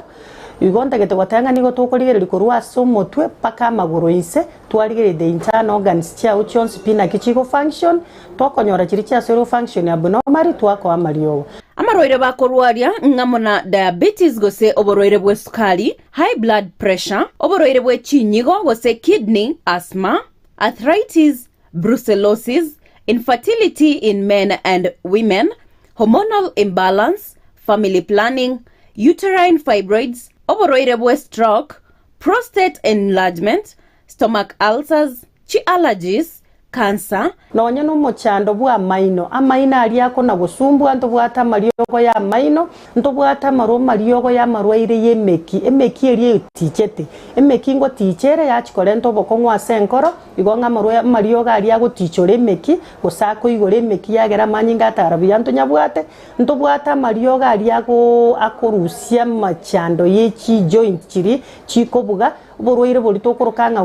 igonta getogotanga nigo tokorigereri korwa so motwe paka maguru ise twarigerere the internal organs cha uchons pina kichigo function tokonyora chiri cha cell function abnormal twako amariogo amaroire bakorwaria ngamona diabetes gose oboroire bwe sukari, high blood pressure, oboroire bwe chinyigo gose kidney, asthma, arthritis, brucellosis, infertility in men and women, hormonal imbalance, family planning, uterine fibroids, oboroire bwe stroke, prostate enlargement, stomach ulcers, chi allergies, cancer. Nonye no mochando bwa maino amaina ali yako na gusumbu nto bwata mariogo ya maino nto bwata maro mariogo ya marwaire emeki eri tichete emeki ngo tichere ya chikore nto bokongwa senkoro igonga mariogo ali yago tichore emeki gusako igore emeki yagera manyinga tarabiya nto nyabwate nto bwata mariogo ali yago akorusia machando yechi joint chiri chikobuga borwaire bolito korokanga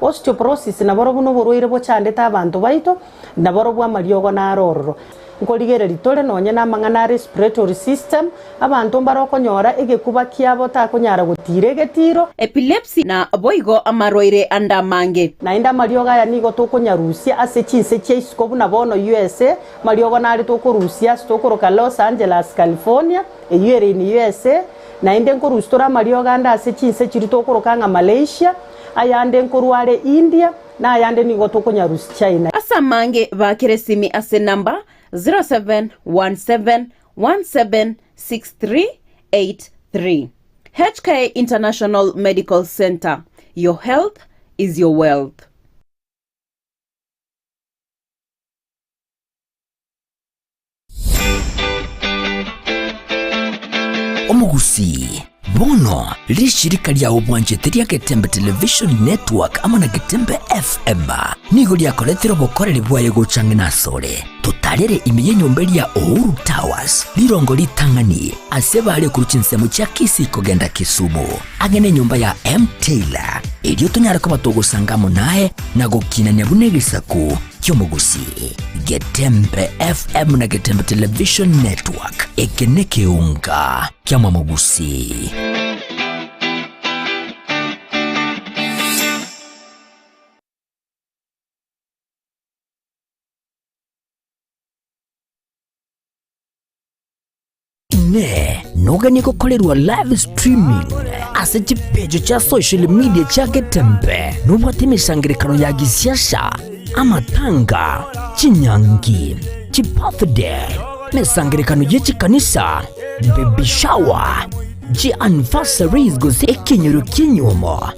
osteoporosis na borobu no borwaire bochandeta abantu baito na borobu amariogo na arororo nkoligere litore nonye na mangana respiratory system abantu barokonyora egekuba kiabo takonyara gutire getiro epilepsy na boigo amaroire andamange na inda marioga ya nigo tokonyarusia ase chinse cheisikobu na bono USA mariogo na ali tokorusia stokoroka Los Angeles California eyere ni USA na inde nkorustora marioga anda ase chinse chirito korokanga Malaysia ayande nkorware India na ayande nigo tokonyarusia China asa mange bakeresimi ase number 0717176383. HK International Medical Center. Your health is your wealth. Omugusi bono lishirika lya obwanjete lya Getembe Television Network ama na Getembe FM nigo lyakoretero bokorere bwaye gucange nasore tutarere imiye nyombe lya Uhuru Towers lirongo litangani asebale kuruchinsemo cha Kisii kogenda Kisumu agene nyumba ya M Taylor ilio tunyara ko batogusangamo naye na gukina nyabunegisaku kyomugusi Getembe FM na Getembe Television Network ekeneke unga kyama mugusi. Ne nogani gukorerwa live streaming ase chipejo cha social media cha Getembe nubwate imishangirikano ya gisiasha amatanga chinyangi chibirthday mesangirikano yechikanisa baby shower anniversaries gose ekinyoro kinyomo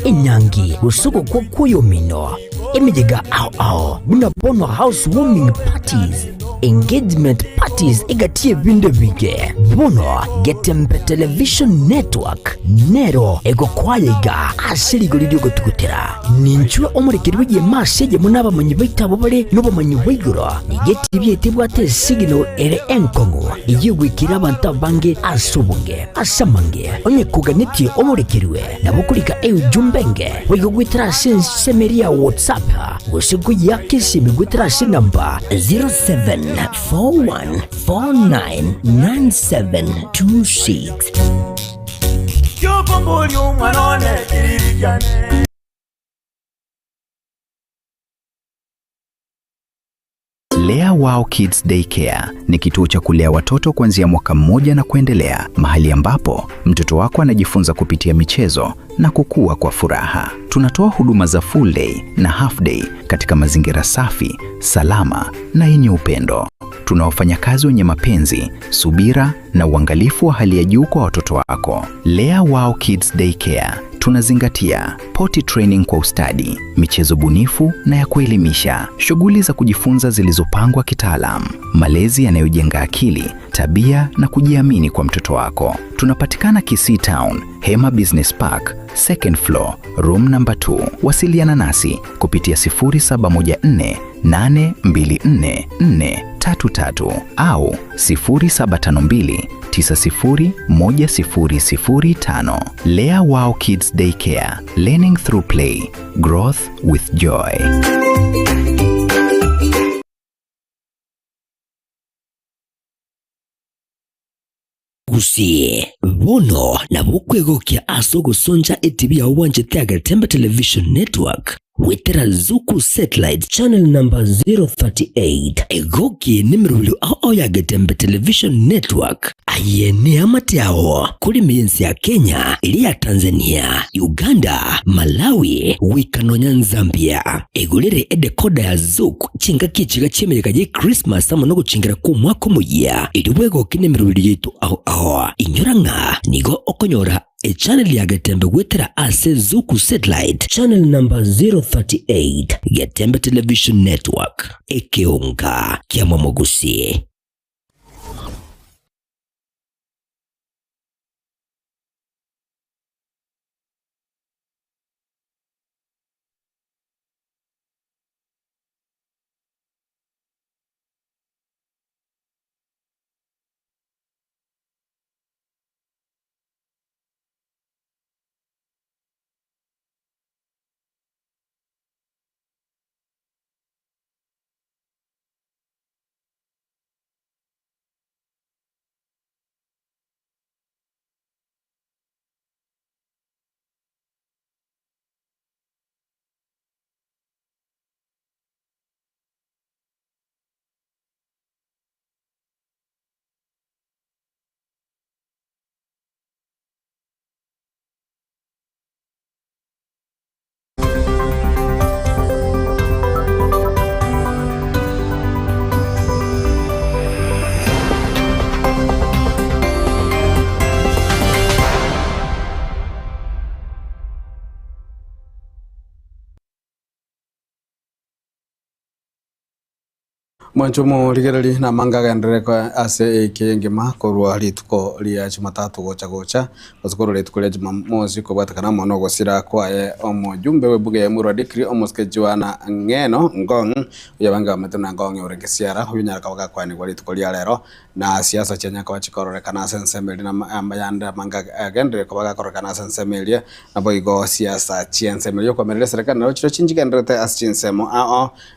inyangi usuko kwa kuyomino imijiga ao buna bono housewarming parties engagement parties that is igatie binde bige bono Getembe Television Network nero ego kwayiga ashiriguridio gutugutera ninchwe omurikirwe ye masege munaba manyi baitabo bare no bamanyi baiguro igeti byetibwate signal ere enkongo igwikira abantu bange asubunge asamange onye kuganitie omurikirwe nabukurika jumbenge wigwitira semeria WhatsApp usiku yake simigwitira namba 0741499726 Lea Wow Kids Daycare ni kituo cha kulea watoto kuanzia mwaka 1 na kuendelea, mahali ambapo mtoto wako anajifunza kupitia michezo na kukua kwa furaha. Tunatoa huduma za full day na half day katika mazingira safi, salama na yenye upendo. Tuna wafanyakazi wenye mapenzi, subira na uangalifu wa hali ya juu kwa watoto wako. Lea Wow Kids Daycare tunazingatia potty training kwa ustadi, michezo bunifu na ya kuelimisha, shughuli za kujifunza zilizopangwa kitaalamu, malezi yanayojenga akili, tabia na kujiamini kwa mtoto wako. Tunapatikana Kisii Town, Hema Business Park, second floor, room number 2. Wasiliana nasi kupitia 0714824433 au 0752901005. Lea Wow Kids Daycare, learning through play, growth with joy. Gusie bono na bukwegokia asogo sonja etibia wanje Getembe Television Network wetera Zuku Satellite Channel number 038 egoki nimrulu ao ya Getembe Television Network ayene amatiao kuli miensi ya Kenya, ili ya Tanzania, Uganda, Malawi, Wikanonya Zambia egulere edekoda ya Zuku chinga kichiga chemerekaje Christmas amono chingira ku mwaka muya iliwego kinemrulu yetu ao inyoranga nigo okonyora a channel ya Getembe wetera ase Zuku Satellite Channel number 038 Getembe Television Network ekeonga kia Mwamogusi. Mwanchomo ligerali na mangaga ndereka ase ekengema korwa lituko lya Jumatatu gocha osukoro lituko lya Jumamosi ko batakana mono gosira kwae omujumbe webuge ya Murwa Dikri omuskejuana ngeno ngong yabanga matuna ngong yorekesiara hunyara kawaga kwani kwa lituko lya lero na siasa chenya kwa chikoro kana sensemeli na ambayanda mangaga gendere kawaga koreka na sensemeli na boigo siasa chiensemeli kwa merele serikali na chiro chinjiga ndete as chinsemo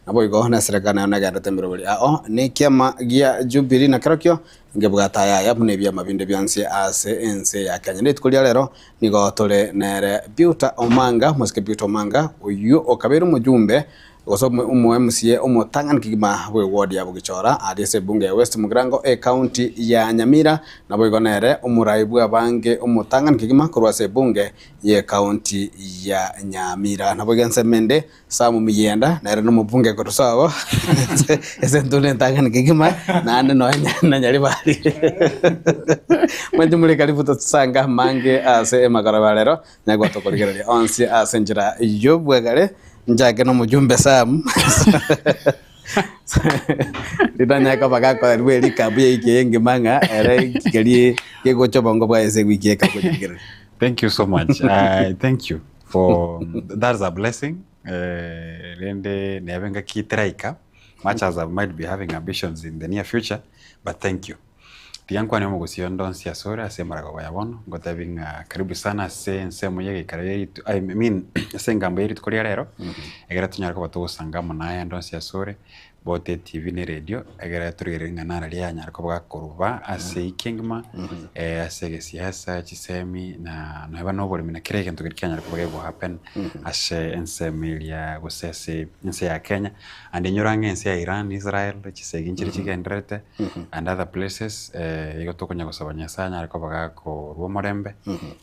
na boigo na serikali na ganda temberoli ni kiama gia Jubilee na kirokyo ngebugata ya bune bya mabinde byanse ase ense ya Kenya nitukulia lero nigo tole nere Biuta Omanga muske Biuta Omanga uyu okaberu mujumbe goso umu MCA umutangan kigima we ward ya Bugichora adese bunge West Mugrango county ya Nyamira na boigo nere umuraibu abange umutangan kigima kurwase bunge ye county ya Nyamira na boigo nsemende samu miyenda nere no mubunge ko tusawo ese ndule tangan kigima na no nyali bali mwendumule karibu tutsanga mange ase magarabalero nyagwa tokoligera onsi asenjira yobwegale njage no mujumbe Sam Ridanya ka baga ko weli ka bi ke ngimanga era kikali ke go chobongo ba ese wiki ka ko jigir. Thank you so much. Thank you for that's a blessing. Rende nevenga kitraika much as I might be having ambitions in the near future, but thank you. Tiyangu ni mugusio ndonsi asore asemara kwa yabono ngotabinga karibu sana nsemo yege kareri I mean sengambo yeri tukori rero egera tunyara ko batugusangamo naye ndonsi asore bote TV ni radio egera turirenga nara lya nyara ko bagakuruba ase ikingma ase siasa chisemi na no bano bole mina kirege ntukirikanya ko bagego happen ase ensemilia gusese nse ya Kenya and nyorange nse ya Iran Israel chisegi nchiri chigendrete and other places ego tokonya gusabanya sanya ariko bagako rumorembe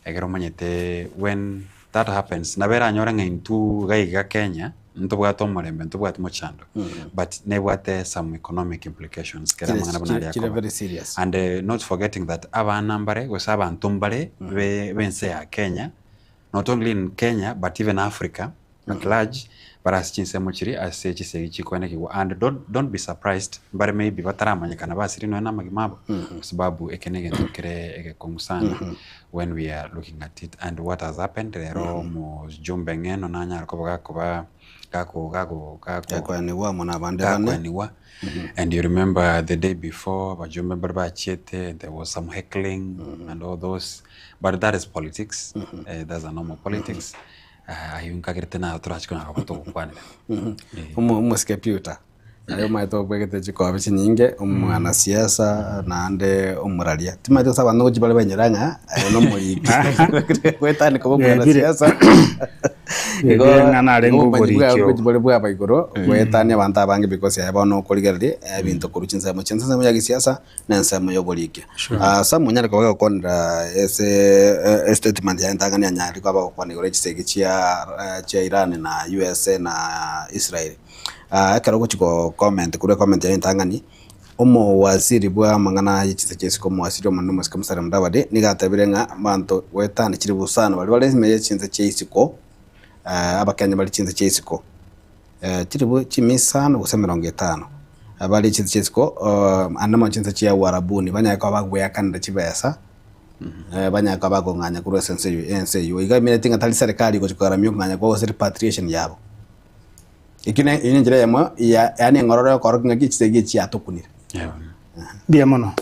egero manyete when that happens nabera nyorange into gaiga Kenya ntubwato murembe ntubwato muchando but nebwate some economic implications kera mangana bana ya very serious and not forgetting that abana mbare gusaba ntumbare bense ya Kenya not only in Kenya but even Africa at large bara chinse muchiri ase chisegi chikone kiwa and don't be surprised mbare maybe bataramanya kana basiri no na magimabo sababu ekenege tukire egekomusana when we are looking at it and what has happened rero mo jumbe ngeno nanya ko bagakuba kako niwa mona bandane niwa and you remember the day before bajumbe barba chete there was some heckling and all those but that is politics that's a normal politics ayunka kirtena turachikona kabato kwane umuskeputa ayo maito kwegete chiko abichi nyinge umwana siasa na ande umuralia timaito saba no jibale banyeranga no muri kwetani ko umwana siasa ego ngana rengo gorikyo jibale bwa baigoro kwetani abantu abange because yaba no koligerde ebintu kuruchinza mu ya gisiasa na nsamo yo gorikyo samu nyari ko bakonda ese statement ya ntanganya nyari ko abakwane gore chisegi chia Iran na USA na Israel akaro kuchiko comment kure comment ya ntangani omo waziri bwa mangana yichise chesiko mo wasiri omuntu musika musara mudabade nigatabirenga bantu wetane kiri busana bali balezime chinze chesiko abakanya bali chinze chesiko kiri chimisana gusemera 50 abali chinze chesiko andama chinze chia warabuni banyaka bagwe akanda chibesa banyaka bagonganya kuri sense yo igamire tinga tali serikali ko chikara myunganya ko repatriation yabo ikine injira yamo yani ngororo ko ngaki chisegi chia tokunira bia mono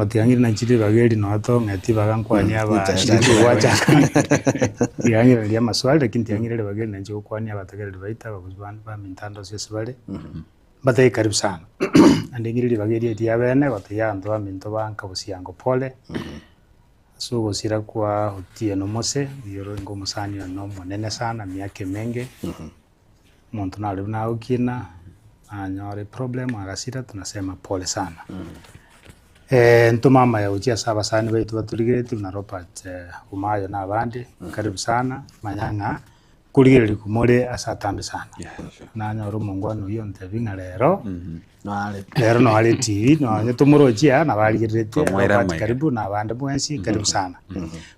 tiangiri na chiri bageri no to ngati bagankwanya ba wacha tiangiri ya maswali lakini tiangiri bageri na jo kwanya bategere baita bakuzban ba mintando sesibale batai karibu sana andingiri bageri ya bene bataya ndo minto banka busiango pole so gosira kwa utie no mose yoro ngo musani no monene sana miake menge muntu nali na ukina anyore problem agasira tunasema pole sana ntumama ya ujia saba sana wetu baturigire tuna Robert umayo na abandi karibu sana manyanga kurigire likumore asatambe sana na nyoro mungwano yo ntebinga rero no ale TV no nyetumurojia na baligirete karibu na abandi mwensi karibu sana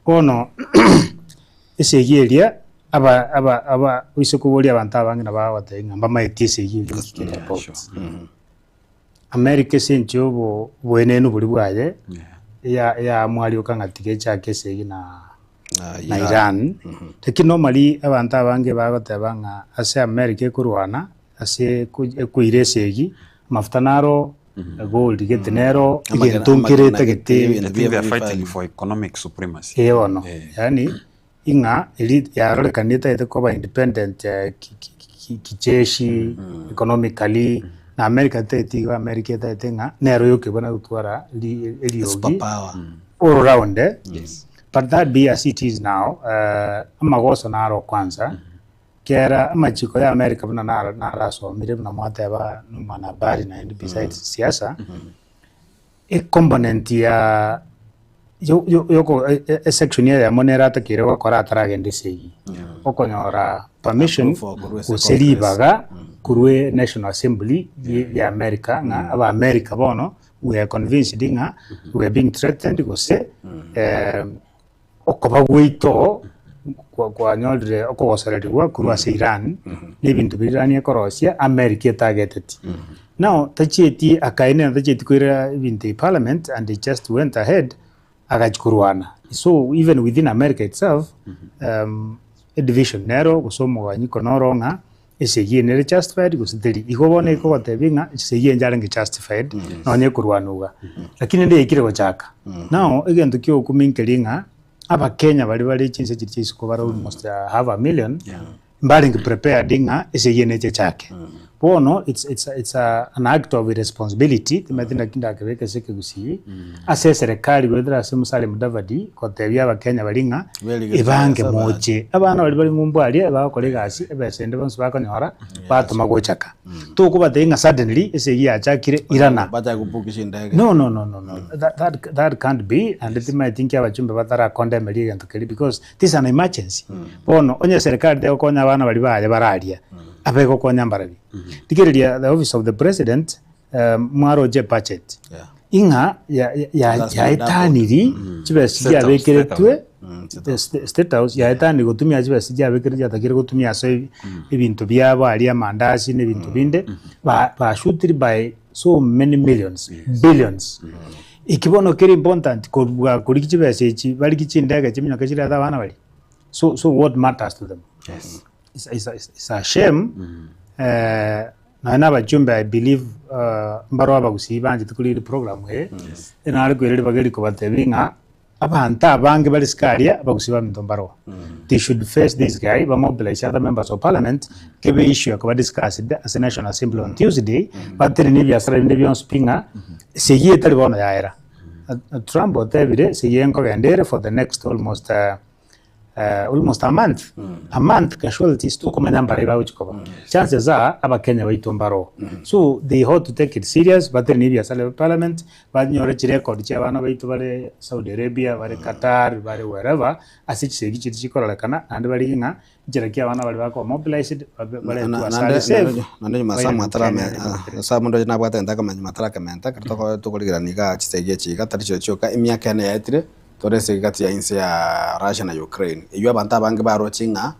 kono isegiria aba wisukubuli abantu abangi nabawatenga mbamaitise yiri America sincho bwenenu buli bwaye ya mwali okangatige chake segi na Iran tekino normally abantu abangi bagotabanga ase America kurwana ase kuire segi mafutanaro gold getenero igentunkirete gete they are fighting for economic supremacy no yani inga elite ya role kanita ite ko ba independent kijeshi economically na America tete America tete nga nero yoke bana utwara eliogi all around yes but that be as it is now amagoso naro kwanza kera amachiko ya America bana na raso mire na mwateba no mana bari na besides siasa a component ya yoko section ya monera takire wakora ataragende segi okonyora permission uselibaga kurwe National Assembly ya America nga aba America bono we are convinced nga we are being threatened gose okobagweito kwa nyolre okosarelwa kurwa Iran n'ibintu birani ekorosia America targeted Now tacheti akaine tacheti kuira in the parliament and they just went ahead agachukuruana. So even within America itself a division nero kusomo wanyiko noronga isegi nere justified kusitiri ikobone iko batebinga isegi njarange justified nonye kurwanuga lakini ndi ikire gochaka now egento kyo kuminkelinga aba Kenya bali chinse chiri ko bara almost half a million mbaring prepared inga isegi neche chake bono it's an act of responsibility timatinda kinda kebeke seke gusi ase serikali wedra ase Musalia Mudavadi kotebya aba Kenya balinga ibange moche abana bali ngumbu ali bakore gasi ebesende bonse bakonyora batuma gochaka to kuba denga suddenly ese yachakire irana bacha kupukisha ndege no that can't be and it might think abachumbe batara condemn ligento kali because this is an emergency bono onye serikali de konya abana bali baje baralia abeko konya mbarabi tikirelia the office of the president mwaro je budget inga ya etaniri chibesi ya bekeretwe state house ya etani gutumia chibesi ya bekeretwe atakire gutumia so ibintu byabo ali amandasi ne bintu binde ba shootri by so many millions billions ikibono kiri important ko kuri chibesi echi bali kichindega chimenya kachira abana bali so what matters to them it's a shame na n'abajumbe I believe mbaro abagusi banje tukuri program he ina ari kwirere bageri ko batebinga abanta bange bali skaria abagusi ba mbaro they should face this guy ba mobilize other members of parliament kebe issue ko discuss as a national assembly on Tuesday but ni bya sara ndi byo spinga segiye tali bona yaera Trump otebire segiye nko gendere for the next almost a month casualties to come number about chikoba chances are aba Kenya baitombaro so they ought to take it serious but then if you parliament but nyore record cha bana baito bare Saudi Arabia bare Qatar bare wherever asichise gichi chikora kana and bari nga jirakia bana bari bako mobilized bare to asali save nande masamu atarame samu ndo na bwata ndaka matara kamenta kartoko tukuligiraniga chisege chika taricho choka imyaka ne yatire torese gati ya inse ya Russia na Ukraine iyo abantu bange baro chinga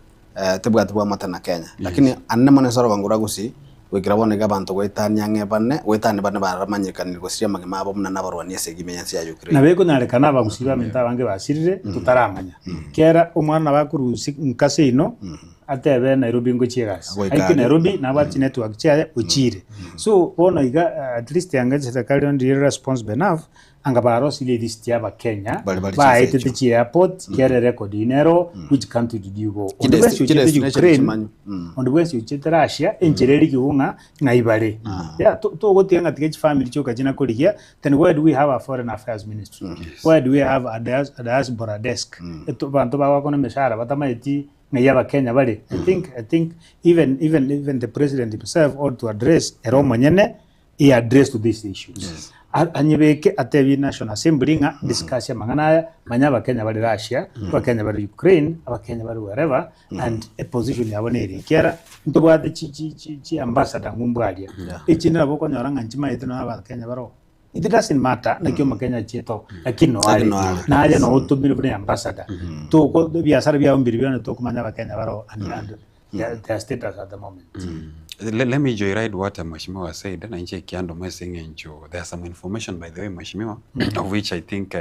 tebwa matana Kenya lakini anne mone soro bangura gusi wekirabone gabantu gwetanya ngebane wetane bane baramanyikanirwa siria magema abo muna nabarwani segimenya ya Ukraine nabeko narekana bagusiba menta bange basirire tutaramanya kera umwana bakurusi nkase ino atebe Nairobi ngochirasi aiki Nairobi nabati network cha uchire so bona iga at least yanga serikali on responsible enough angabaro sile listia ba Kenya ba ite airport kere record dinero which country did you go on the west you chete Ukraine on the west you chete Russia enjereri kiunga ngaibare yeah to gotenga tike family choka jina koligia then where do we have a foreign affairs ministry where do we have a diaspora desk to bantu ba wako na meshara batamaiti ngayaba Kenya bali I think even the president himself ought to address eromo nyene he address to these issues anyebeke atebi national assembly nga discussion mangana manyaba Kenya bali Russia ba Kenya bali Ukraine aba Kenya bali wherever and a position yaboneri kera ntobade chi ambassador ngumbwalia ichinira boko nyoranga nchima yetu na aba Kenya baro it doesn't matter na kyo Kenya cheto lakini no ali na aje no utumiri bune ambassador to ko biashara bya mbiri bya to kumanya ba Kenya baro and their status at the moment Let me joyride what Mheshimiwa said na nje kiando messing enjo. There's some information by the way Mheshimiwa of which I think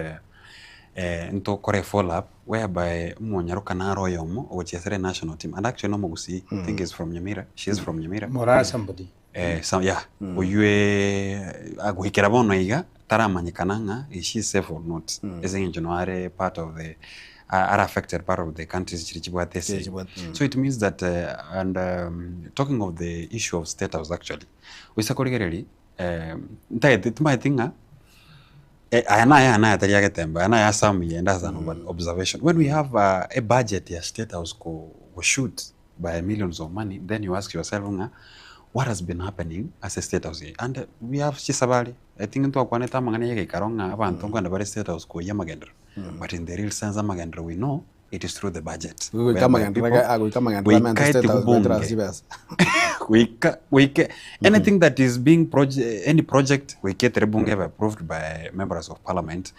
nto kore follow up whereby Mwanyaruka na Royomo which is a national team and actually no Mugusi I think is from Nyamira. She is from Nyamira. Mora somebody. So yeah. Uyue aguhikira bono iga taramanyikana is she safe or not. Ese enjo are part of the are affected part of the countries. So it means that and talking of the issue of state house actually we sakorigereri tumaitinga ana tariya temba ana ya some yenda za observation when we have a budget ya state house go shoot by millions of money then you ask yourself what has been happening as a state house and we have Chisabali I think nto akwaneta mangana yake karonga abantu nganda bare state house ko yamagendro but in the real sense amagendro we know it is through the budget we anything that is being any project we get rebunge approved by members of parliament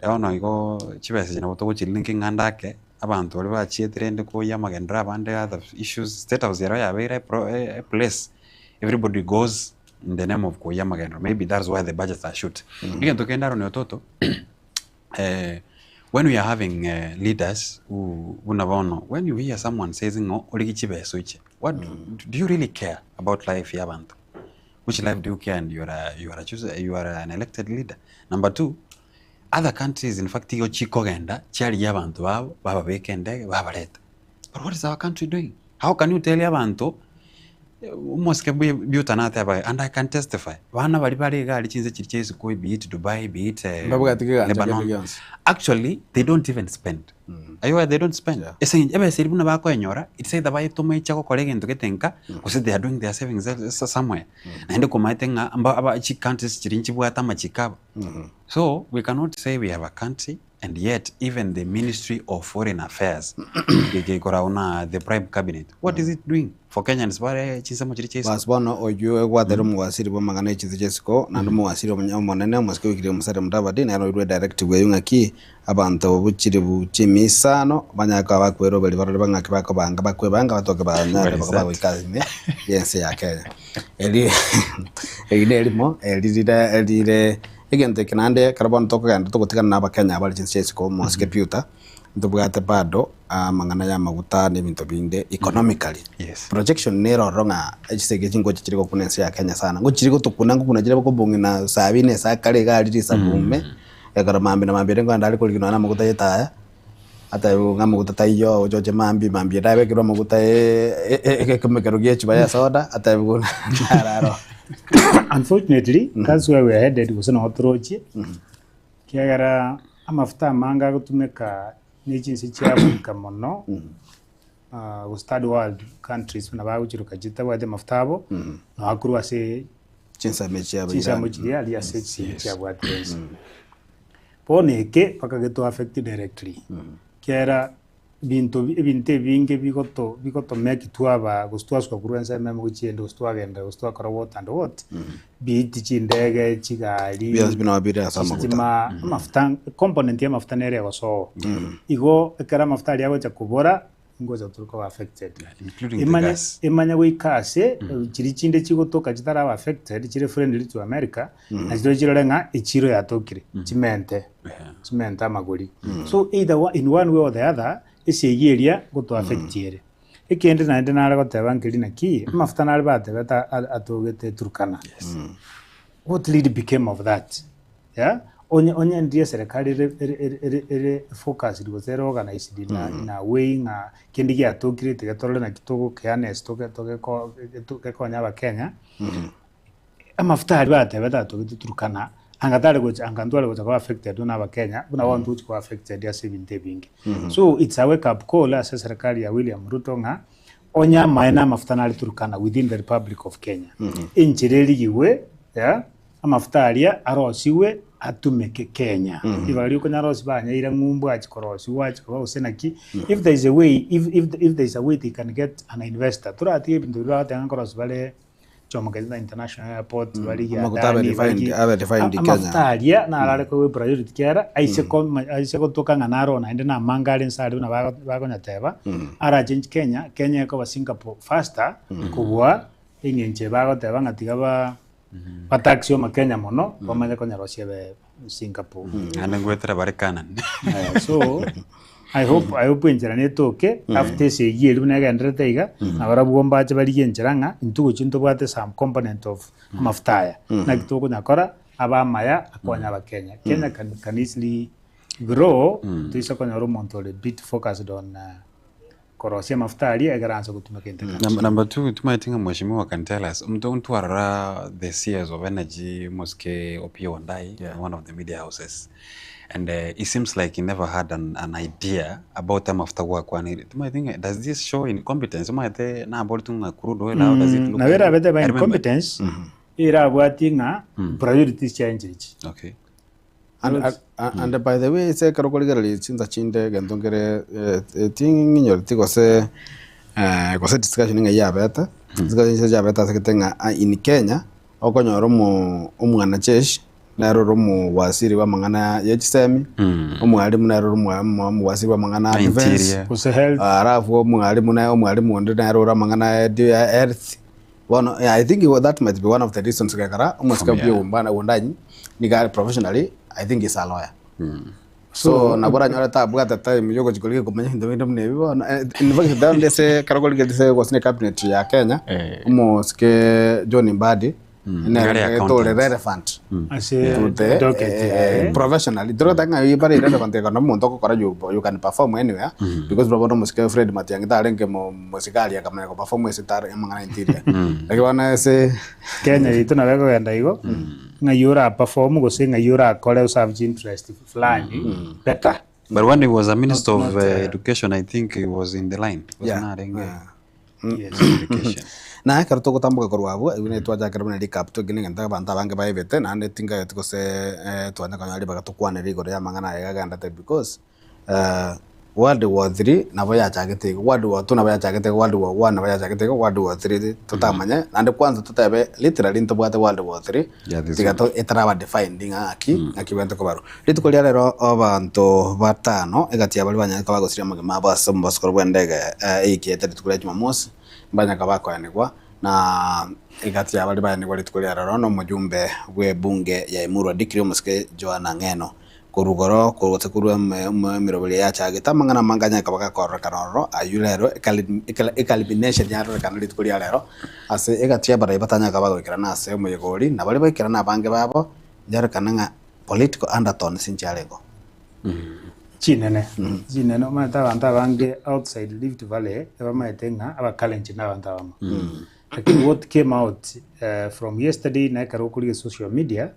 ono igo chibese jina boto chilinking andake abantu bali bachitrende ko yamagendra abande other issues state house yara ya very place everybody goes in the name of Koyamagendo. Maybe that's why the budgets are shoot. Again, to kenda ro toto. When we are having leaders who when you hear someone saying what do you really care about life yabantu? Which life do you care? And you are an elected leader. Number 2, other countries in fact iyo chikogenda chali yabantu babo baba bekende babareta. But what is our country doing? How can you tell yabantu Moske butanate aba, and I can testify. Wana bali bali gali chinze chirichezi koi, be it Dubai, be it Lebanon. Actually, they don't even spend. Ayo, they don't spend. Ese ebe seribuna bako enyora. It say the buy to me chako kolege into getenka. Ose they are doing their savings somewhere. Na hende kumaitenga aba chi countries chirinchi buata machikaba. So we cannot say we have a country. And yet, even the Ministry of Foreign Affairs, the Prime Cabinet, what is it doing for Kenyans? Basbono oyu wadero muwasiri bo magana chizijesiko na muwasiri omunene muske wikire musare mudabadi na ro directive yunga ki abantu buchiri buchimisano banyaka bakwero bali barore bangaki bakobanga bakwebanga batoke banyara bakaba wikazime yense ya Kenya elire Egente kinande karabon toko ganda toko tika naba Kenya abali chinse ko moske puta ndubwate bado mangana ya maguta ne bintu binde economically. Yes. Projection nero ronga echisege chingo chichiriko kunense ya Kenya sana. Ngo chiriko tukunanga kuna jira ko bungi na sabine sa kale gali risa bume. Egara mambi na mambi ngo ndali ko ligino na maguta yetaya. Ata nga maguta tayo ojoje mambi dawe kiro maguta kemekero gechi baya soda ata buguna araro. Unfortunately, that's where we are headed. Was an authority. Kiagara amafuta manga kutumeka nchi sichabu kamono. Was third world countries na bagu chiruka jita wade mafutabo. Na akuru ase chinsa mechi ya aliya sechi chiabu atensi. Pone ke pakageto affected directly. Kiagara binte vinge bikoto meki tuaba gustua kwa kuruenza meme kuchiende gustua genda gustua kora what and what biti chindege chigali bias bino abira sama mafuta component ya mafuta nere goso igo ekara mafuta yago cha kubora ngoza turuko affected including the gas imanya wikase chiri chinde chigotoka chitara affected chire friendly to America na chiro chirorenga ichiro yatokire chimente amagori so either in one way or the other ese yeria goto affect yere ekende na ndena ara goteba ngiri na ki mafuta na albate beta atogete Turkana. What really became of that? Yeah, onye ndiye serikali re focus it was organized in a way na kendi ya tokire tegatole na kitoko keane stoke ko nyaba Kenya mafuta albate beta atogete Turkana angatale go angandwale go affected na ba Kenya kuna wantu ko affected ya 70 bingi. So it's a wake up call as serikali ya William Ruto nga onya maena mafuta na Turkana within the Republic of Kenya inchireli iwe ya mafuta alia arosiwe atumeke Kenya ibali ko nyarosi banya ira ngumbu achikorosi wachiko usenaki if there is a way if there is a way they can get an investor turati ibintu batanga korosi bale Chomogenda International Airport bali ya defined Kenya na alale ko priority kiara aise ko toka nganaro na ende na mangale nsali na bago nyateba ara change Kenya ko Singapore faster kubwa ingenje bago teba ngatiga ba taxi ma Kenya mono bamaje ko nyarosia be Singapore anengwetra barekana so I hope injira netoke after se year bunaga ndretaiga abarabu bombache bali yenjiranga intugo chinto bwate some component of mafuta na kitoko nyakora abamaya akonya ba Kenya can easily grow to isakona romonto a bit focused on korosia mafuta ali agaranza kutumika international. Number 2 tumaitinga mheshimiwa can tell us mtu warara the CS of energy Moske Opiyo Wandayi one of the media houses. And it seems like he never had an idea about them after work. I think does this show incompetence? Na about crude oil. How does it look? Na vera bete by incompetence. Ira watinga priorities change. Okay. And by the way, se karokoligari chinza chinde gandongere ting nyor tigose kose discussion nga ya beta. Discussion ya beta seketenga in Kenya okonyoro umwana chesh naroro mu wasiri wa mangana ya chisemi umwalimu naroro mu wasiri wa mangana defense kuse health arafu umwalimu na umwalimu ndo naroro mangana ya earth Well, yeah, I think that might be one of the reasons kakara almost kapia umbana undanyi ni gari professionally I think is a lawyer. So nabora nyora ta bugata time yoko chikolike kumenya ndo ndo mne bibo in fact down dese karagol gese was ne cabinet ya Kenya almost ke John Mbadi ne to relevant professionally dro tanga ibare relevant ka no muntu ko kora you can perform anywhere because bro no muske Fred Matiang'i ta renge mo musikali ya kama ko perform ese tar emanga interior lakini wana se Kenya itu na weko yanda igo ngayura perform go se ngayura kole usave interest fulani better. But when he was a minister of education, I think he was in the line. Yes. Na karuto ko tambuka korwabo ibine twaja karabana recap to gine nganta banta bange ba ibete na ande tinga yetiko se twana kanyali baga to kwana rigo ya mangana ya ganda te because World War 3 na baya chagete World War 2 na baya chagete World War 1 na baya chagete World War 3 tutamanya ande kwanza tutabe literally ntobwate World War 3 tigato etraba defining aki wento ko baro lituko lya lero abantu batano egati abali banya ko bagosiria magema basa mbaskoro bwendege ikiete tukule Jumamosi mbanya kabako yanigwa na egati abali banya ko lituko lya lero no mujumbe gwe bunge ya Emurwa Dikiri Muske Joana Ngeno kurugoro kurote kurwe mirobele ya chageta mangana manganya kabaka korra kanoro ayulero ekalibination ya ro kanali tukuri alero ase egatia bara ibatanya kabago kirana ase umuyegori na bali bakirana bange babo jar kananga political undertone sinchalengo chinene chinene mata banta bange outside Rift Valley aba maetenga aba challenge na banta bama lakini what came out from yesterday na karo kuri social media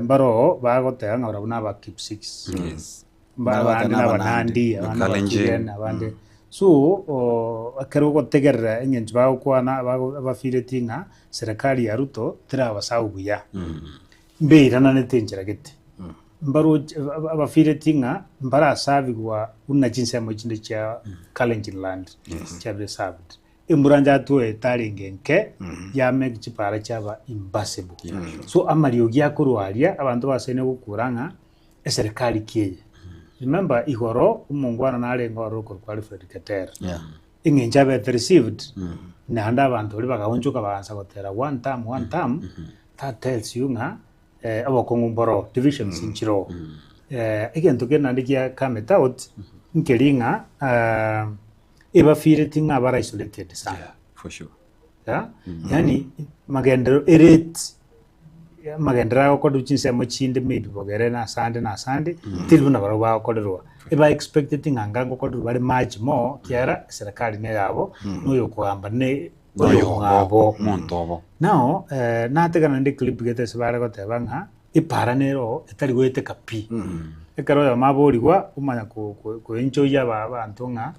mbaro bagotea ngora buna ba keep 6 yes mbaro na banandi abande so akero gotegerera enyenje bago kwana abafiretinga serikali ya Ruto tira basaubuya mbeira na netenjera gete mbaro abafiretinga mbara savigwa una jinse mo chinde cha Kalenjin land cha reserved imuranja tuwe taringenke ya make chipara chaba impossible so amario gya kurwaria abantu basene gukuranga eserikali kiye remember igoro umungwana nale ngoro ko qualified Keter ingenja be received na anda abantu bali bagahonjuka baanza gotera one time that tells you nga abokongumboro divisions inchiro again to get nandikia come out nkeringa eba fireting abara isolated sana for sure yani magendero erate magendera ko duchinse mo chinde maybe bogere na sande tilbuna baro ba ko derwa eba expected nganga ko do bari match mo kiara serikali ne yabo no yokuamba ne ngabo montobo now na tegana ndi clip gete sebara ko tebanga iparanero etali goete kapi ekaro ya mabori kwa umanya ko enjoy ya abantu nga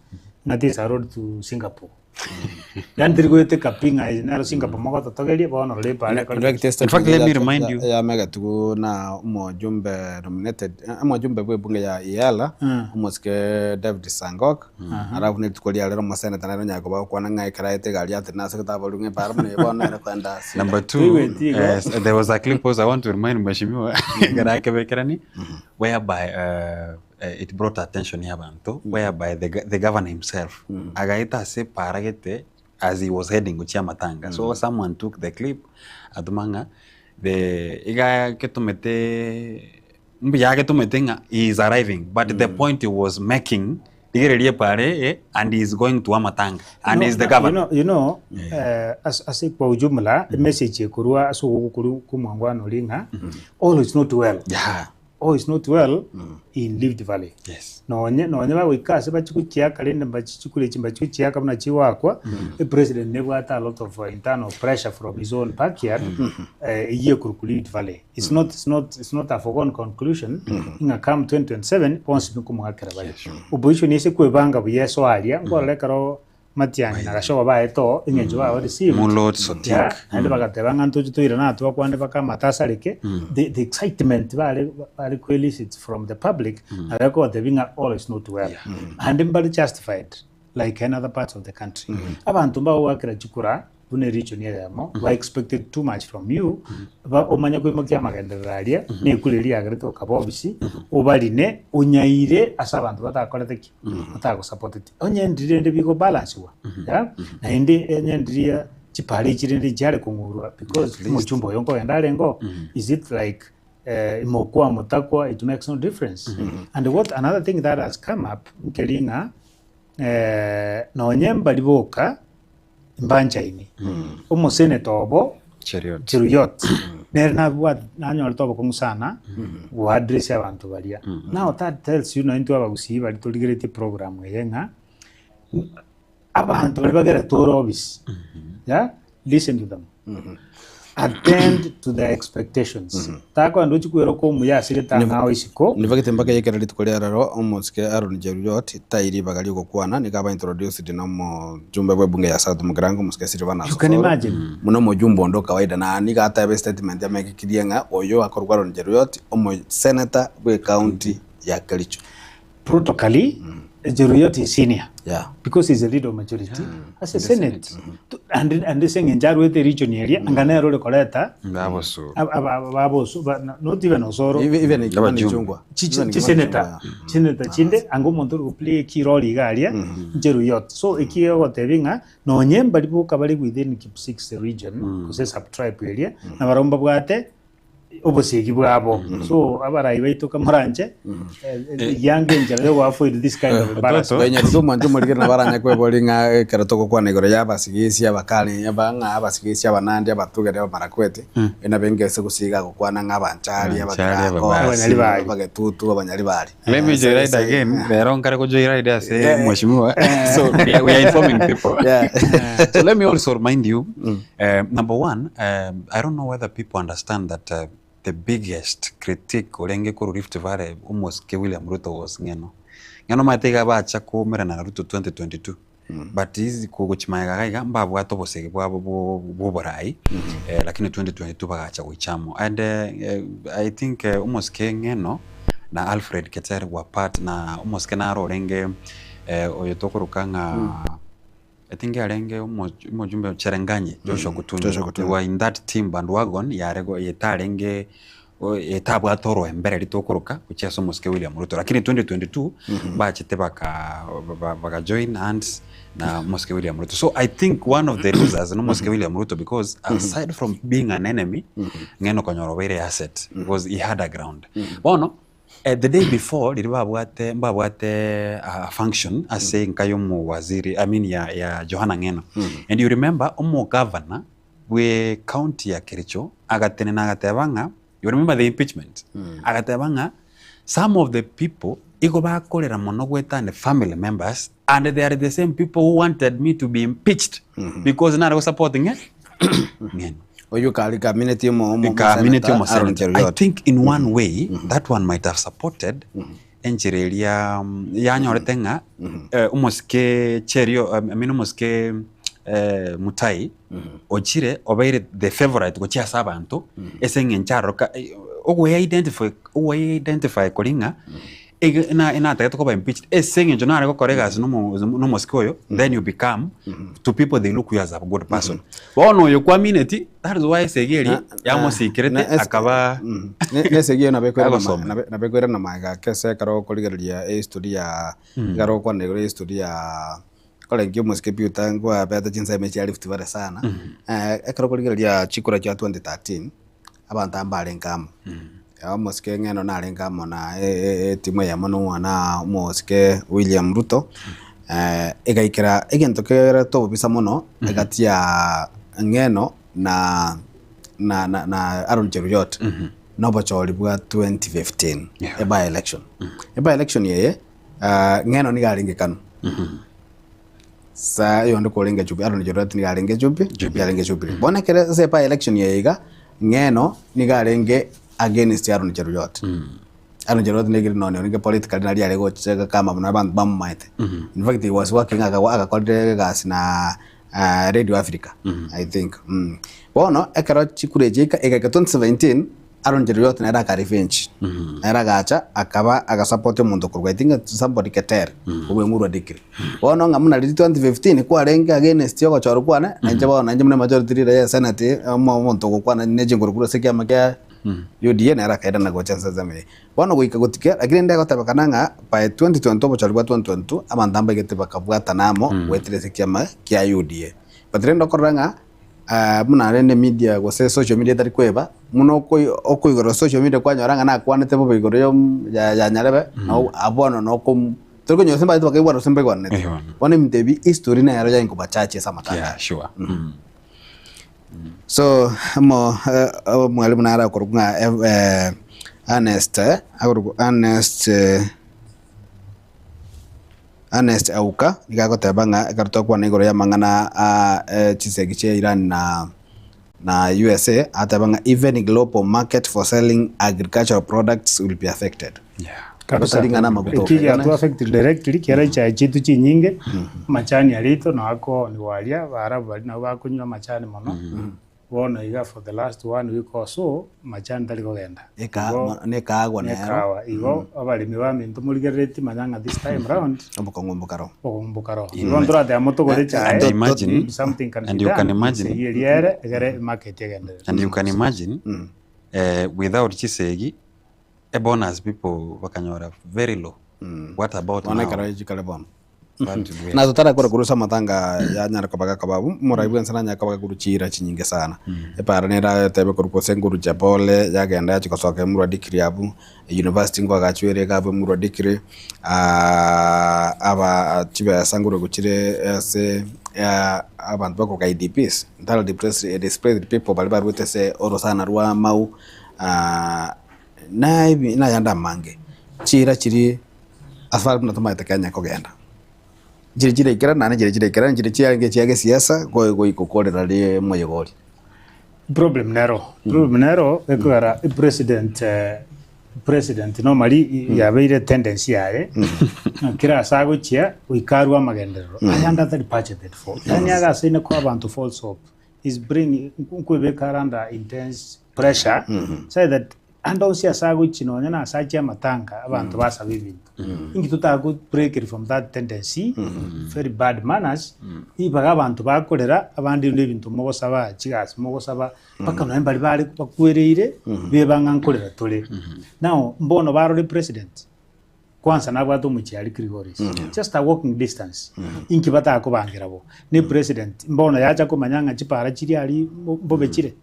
Natisa road to Singapore. Then they go to Kapinga in Singapore. Moga to get one or labor. In fact, let me remind you. Ya mega to na mo jumbe nominated. Mo jumbe we bunge ya Iala. Moske David Sangok. Arabu ne tukoli alero mo seneta na nya ko ba ko na ngai karaite gali at na sekta balunge parme bona na kwenda. Number 2, there was a clip I want to remind Mheshimiwa Garake Bekerani whereby it brought attention here bantu whereby the governor himself agaita se paragete as he was heading Uchia Matanga. So someone took the clip atumanga the iga ketumete mbiya ketumetenga is arriving but the point he was making and he's going to Amatanga and he's the governor. You know as a kwa ujumla message kurua so kuru kumwangwana linga all is not well. Oh, it's not well in Rift Valley. Yes. No nyaba wikase bachukuchia kalenda bachukule chimbachuchia kama chiwa kwa the president never had a lot of internal pressure from his own backyard iye kurukuli Rift Valley. It's not a foregone conclusion. Inga come 2027 once bikumwakira bali. Opposition yese kwebanga buyeso alia ngole karo Matiang'i na gashoba baeto ingenjo ba receive Mulot Sotik and bagatebanga ntuju tuirana atwa kwande baka matasareke the excitement bali elicit from the public arako the being all is not well and mbali justified like another parts of the country abantu bawo wakira chikura bune region yamo ba expected too much from you ba omanya ko imakya magenderalia ne kuliria agreto kabobisi obaline onyaire asabantu batakoleteki batako supported onyendire ndibiko balance wa ya na indi enyendiria chipari chirindi chare kungurwa because muchumbo yongo endarengo is it like imokwa mutakwa, it makes no difference. And what another thing that has come up kelinga no nyemba liboka mbanja ini umusenator obo Cheruiyot nerna bwa nanyo tobo kumusana wa address abantu balia. Now that tells you into abagusi bali toligirete program yenga abantu bagera toro office. Yeah, listen to them. Attend to their expectations. Tako ando chikwero ko muya sireta nawo isiko nivagite mbaka yekera litukole raro omuske Aaron Cheruiyot tairi bagali ko kwana nikaba introduced na mo jumbe bwe bunge ya South Mugrango muske sirivana so. You can imagine. Muno mo jumbo ndo kawaida na nikata be statement ya mekikirianga oyo akorwa Aaron Cheruiyot omo senator bwe county ya Kericho. Protocoly Cheruiyot is senior. Yeah. Because he's a leader of majority. As a Senate. And this thing in Jaru the region area, and Ghanaian role collector. Babosu, but not even Osoro. Even in Chungwa. Senator Chinde, and go to play a key role in Galia, Cheruiyot. So a key of Tevinga, no nyem, but people cover within keep 6 region, because it's a tribe area. Navaromba Buate. Obosiki bravo. So abara iwe to kamaranche young angel wa avoid this kind of embarrassment. Wenye tumo ntumo ligera baranya kwe bolinga karatoko kwa negoro ya basigisi abakali yabanga abasigisi abanandi abatuga de barakwete ena bengese kusiga kokwana ngabanchali abakako abagetutu abanyali bali. Let me join right again. They don't carry go join right there say mheshimiwa. So we are informing people. So let me also remind you number one, I don't know whether people understand that the biggest critique olenge ko Rift Valley almost ke William Ruto was ngeno matega bacha ko mera na Ruto 2022 but hizi ko gochimaiga gaiga mbabu atobosege bwabo boborai lakini 2022 bagacha gochamo and I think almost ke ngeno na Alfred Keter wa part na almost ke na rorenge oyotokorukanga I think yarenge umojumbe Cherenganye Joshua Kutunyi were in that team bandwagon yarego yetarenge etabwa toro embere litokoroka kucheso muske William Ruto lakini 2022 bachete baka join hands na muske William Ruto. So I think one of the losers no muske William Ruto because aside from being an enemy ngeno konyoro very asset because he had a ground bono. The day before, mbabwate a function as saying kayomu waziri, I mean ya Johana Ngeno. And you remember, governor, we county ya Kericho, agatene na agatebanga, you remember the impeachment? Agatebanga, some of the people, igo ba kolera monogweta and the family members, and they are the same people who wanted me to be impeached because now I was supporting it. Oyo kali community mo I think in one way that one might have supported enjirelia yanyoretenga umoske cherio I mean umoske mutai ochire obaire the favorite gochia sabantu esengencharo ogwe identify kolinga ina taka ko ba impeached esenge jonare ko koregas no moskoyo then you become to people they look you as a good person wono yo community that is why segeri yamo secret akaba nesegio na bekwera na maga kese karo koligeria historia garo kwa negro historia kole ngio moske piuta ngwa beta jinsa mechi Rift Valley sana karo koligeria chikura cha 2013 abantu ambale ngam ya moske ngeno na lenga mona timu ya mono na moske William Ruto egaikira egentokera to bisa mono egatia ngeno na Aaron Cheruiyot no bocholi bwa 2015 by election yeye ngeno ni galinge kanu sa yondo kolinga chupi Aaron Cheruiyot ni galinge chupi bona kere se by election yeye ga ngeno ni galinge against Aaron Cheruiyot. Aaron Cheruiyot negiri none onge political na liare go chega kama mna bantu bammaite. In fact he was working aga gas na Radio Africa I think. Bono ekaro chikureje eka 2017 Aaron Cheruiyot na ka revenge. Era gacha akaba aga support omuntu kurwa I think somebody Keter ubwe nguru adikiri. Bono ngamuna 2015 kwa renga against yoko choro kwana nje bona nje mna majority ya senate omuntu kokwana neje nguru kuro sekia makia UDA na rakaida na gochansa zame bono goika gotikia lakini ndego tabakananga by 2020 bochaliwa 2022 amandamba gete bakabwata namo wetire sekiama kia UDA patrendo koranga muna rende media gose social media tari kweba muno okoigoro social media kwanyoranga na kwanete bo igoro yo ya nyarebe no abono no kom toko nyo semba itwa kaiwa semba kwanete wane mtebi history na yaro ya inko bachache sama tanga yeah sure so mo mwalimu na ara koruga Ernest Auka igagotebanga garuto kwa igoro ya mangana chisegi cha Iran na USA atabanga even global market for selling agricultural products will be affected. Yeah. Kabisa kija tu affected directly kera cha chitu chi nyinge machani alito na wako ni walia Waarabu na wako nywa machani mono wona iga for the last 1 week or so machani tali kogenda nekaagwa nero igo abalimi ba mintu muligereti manyanga this time round obukongombukaro igo ndorate amoto gore cha and imagine something can and you can imagine yeliere egere market egende and you can imagine without chisegi a bonus people wakanyora very low what about now na tutara kora kurusa matanga ya nyara kabaga kababu muraibu sana nya kabaga kuruchira chinyinge sana para nera tebe kuruko senguru japole yagenda ya chikosoka murwa dikiri abu university ngo agachwere gabu murwa dikiri aba chiba sanguru guchire se abantu bako ka IDPs ndalo displaced people bali barwete se oro sana rwa mau na yanda mange chira chiri afal mnatuma itakanya kogenda jire ikira nane jire ikira jire chiage siasa go ikokorera ri moyegori problem nero ekora president normally yabeire tendency yae kira sago chia uikarwa magendero ayanda that budgeted for yani aga sine ko abantu false hope is bring kwebe karanda intense pressure say that ando sia sago chino nyana sacha matanga abantu basabe ibintu ingi tutago break from that tendency very bad manners ibaga abantu bakorera abandi n'ibintu mogosaba chigas mogosaba paka no embali bali bakwereire bebanga nkorera tole now mbono baro president kwanza nabwato mucyali Grigoris just a walking distance inki batako bangirabo ni president mbono yacha kumanyanga chipara chiri ali mbobekire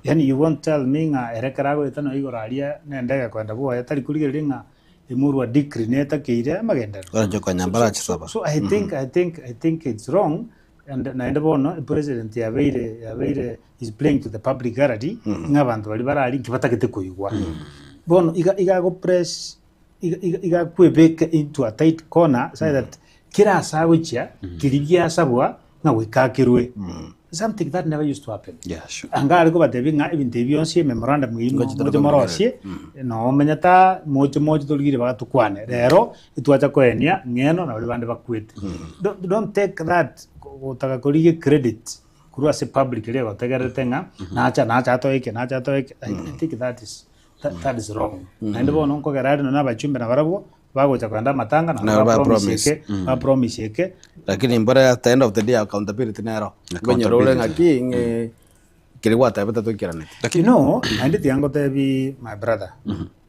yani you won't tell me nga erekarago etano igoralia nendega kwenda bo yatali kurigerenga imurwa decree neta keire magenda joko nyambara chisaba so I think it's wrong and naenda bono president ya veire is playing to the public gallery ngabantu bali barali kibatakete kuyigwa bono iga go press iga kwebeka into a tight corner so that kira sawicha kiribya sabwa na wikakirwe something that never used to happen sure angari ko batebinga ibintu byonse memorandum ngimo morosie no menyata mojo tolgire batukwane rero itwacha kwenya ngeno na bandi bakwete don't take that utaka korige credit kurwa se public leo tegeretenga nacha to eke I think that is wrong and bono nko garade na bachumbe na barabo bagocha kwanda matanga na promise eke lakini mbora at the end of the day accountability nero gonyerole ngaki nge kirigwa tabeta to kirane lakini no andi tiango tebi my brother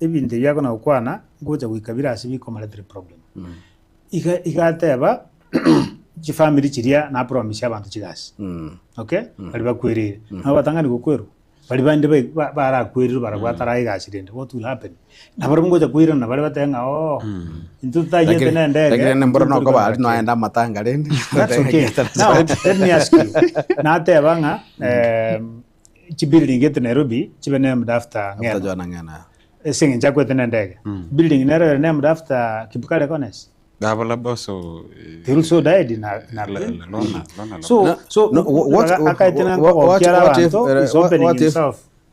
ibindi yako na ukwana ngoja wikabira asibiko maletri problem iga teba chi family chiria na promise abantu chigasi okay bali bakwirire na batanga ni gukweru bali bande bara kwirira bara gwatara igashirinde what will happen na bari ngoja kwirira na bari batenga into taje tena ndege lakini mbora no ko bali no aenda matanga rende that's okay now let me ask you na te banga chi building get Nairobi chi bene after ngena jona ngena singe njakwe tena ndege building nero named after Kibukare Kones Dabala boso they also died in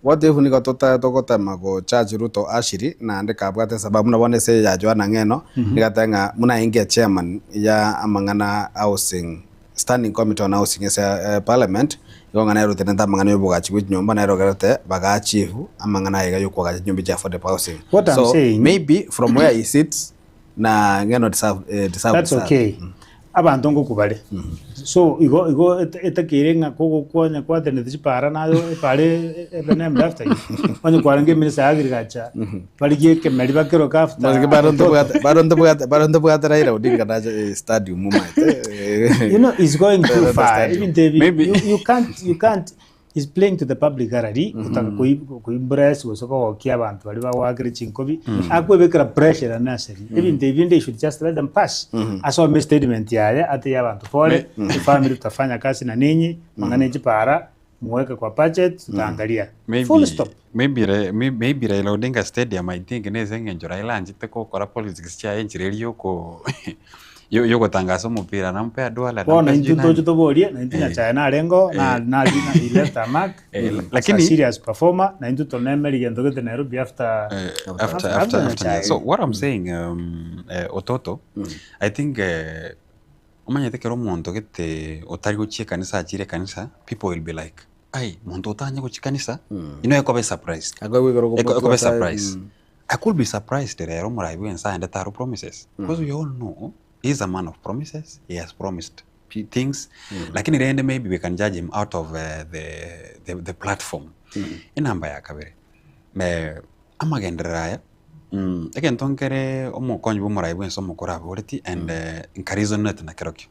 what if ni gatota tokota mago charge Ruto ashiri na ndeka bwate sababu na bone se ya jwana ngeno nigatenga muna ingia chairman ya amangana housing standing committee on housing as parliament yongana yero tenda mangana yobuga chigwe nyomba na yero garate baga chief amangana yega yokwaga nyombi ja for the housing so maybe from where he sits na ngeno deserve that's okay abantu ngo kubale so igo etakirenga koko konya kwate ne tsipara nayo pale ebene mdafta wanyu kwarange minister agriculture paligie ke meli bakero kafta bazike baronto bugata raira udinga na stadium mumaite you know it's going too far even maybe you can't is playing to the public gallery kutaka kuimpress gusoko okia abantu bali bawagire chinkobi akwebekera pressure unnecessary even they should just let them pass asome statement yaye ati abantu pole family tutafanya kazi na ninyi manganeji para muweke kwa budget tutaangalia full stop. Maybe Raila Odinga Stadium I think nezenge njora ilanji teko kora politics cha enchireri yoko yoko tangazo mupira na mpea dola na mpea jina to bolie na ntinya cha na lengo na ileta mark lakini serious performer na ntu to nemeli gendo gete Nairobi after. So what I'm saying Ototo I think umanya tekero muntu gete otari guchie kanisa achire kanisa people will be like ai muntu otanya guchie kanisa ekobe surprised ekobe surprised. I could be surprised that Raila Muraibu and signed the promises because we all know he's a man of promises. He has promised things lakini then maybe we can judge him out of the platform inamba ya kabere me amagenderaya again tonkere omukonyi bumuraibu enso mukora boreti and increase net na kerokyo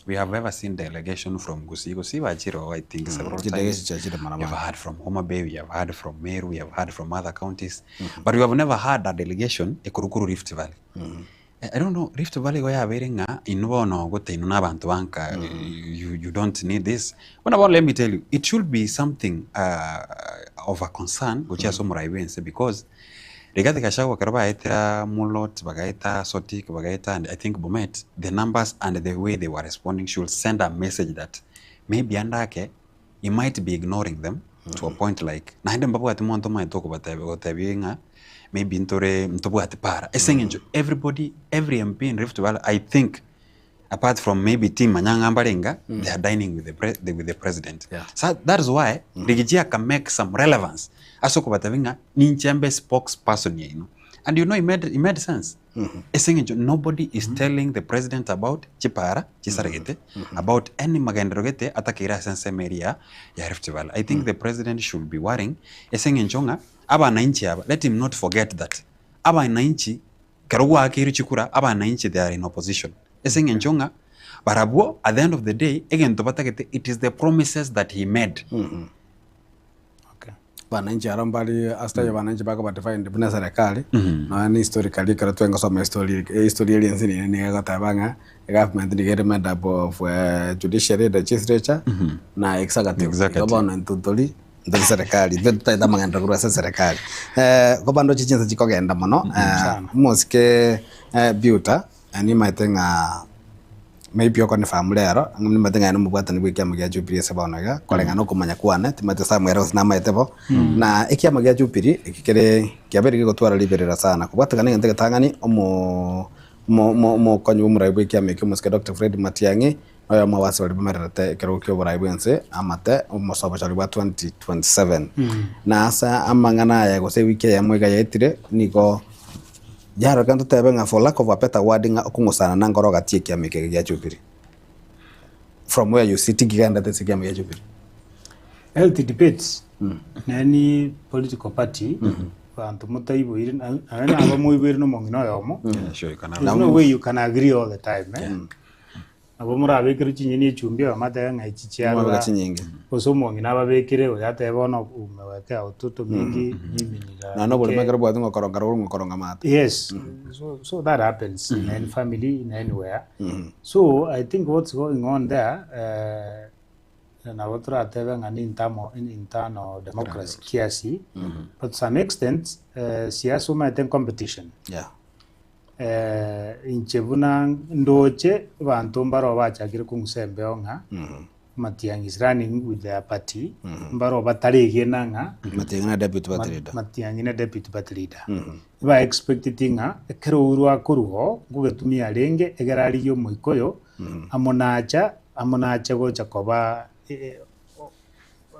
we have ever seen delegation from Gusii Wajiro I think several times. We have heard from Homa Bay, we have heard from Meru, we have heard from other counties but we have never had a delegation Ekurukuru Rift Valley. I don't know Rift Valley go ya beringa inbono gote inuna bantu banka you don't need this. Let me tell you it should be something of a concern which is Muraibu because Rigathi Gachagua karaba eta Mulot bagaeta Sotik bagaeta and I think Bomet the numbers and the way they were responding should send a message that maybe andake he might be ignoring them to a point like na hende mbabu ati monto mai toko batabinga maybe ntore mtobu ati para esengenjo everybody every MP in Rift Valley I think apart from maybe team Manyanga Mbarenga they are dining with the president. So that's why Rigijia can make some relevance asoko batavinga ninchembe spokesperson ye and it made sense. Nobody is telling the president about Chipara Chisaragete about any magenderogete atakira sense area ya Rift Valley. I think the president should be worrying esengenjonga aba nainchi aba let him not forget that aba nainchi karugwa akiru chikura aba nainchi they are in opposition esengenjonga barabuo at the end of the day again tobatakete it is the promises that he made. Wananchi arambali astaje wananchi baka batify ndibuna serikali na ni historically kara twenga soma history yenzi ni gatabanga government ni gerement of judiciary the legislature na executive gabana ntutoli ndo serikali ndo taita manganda kura serikali ko bando chichinza chikogenda muno mosike biuta ani maitenga maybe yoko ni family ero ngumni matenga no mubata ni bwikia magia Jubilee sabonaga kolenga no kumanya kwane timate Samuel na maitebo na ikia magia Jubilee ikikere kiabere gigotwara liberera sana kubata kana ngende tangani mo konyu Muraibu ikia meke muske Dr. Fred Matiang'i oya mawasi bali bumerete kero kyo Muraibu ense amate umusobo chali wa 2027 na asa amangana ya gose wiki ya mwega yetire niko jaro kanto tebenga for lack of a better wording okungosana na ngoro gatie kia meke ya Jubilee from where you sitting giganda tese kia meke ya Jubilee healthy debates nani political party bantu mutaibo iri ana aba muibiri no mongino yomo there's no way you can agree all the time abo murabekere chinyini chumbi amata ngaichichia ba chinyinge koso mongina ababekere oyate bono umeweka ututu mingi nyimi na no bole magara bwa ngokoronga mata. Yes, so that happens in any family in anywhere. So I think what's going on there na watu atevanga ni internal democracy kiasi but to some extent siasa umaiten competition inchebuna ndoche bantu mbaro bachakire kumusembe onga Matiang'i is running with their party mbaro batarege nanga Matiang'i na deputy party leader Matiang'i na deputy party leader ba expecting ekero urwa kuruho gugetumia renge egerari yo muikoyo amonacha go Jacoba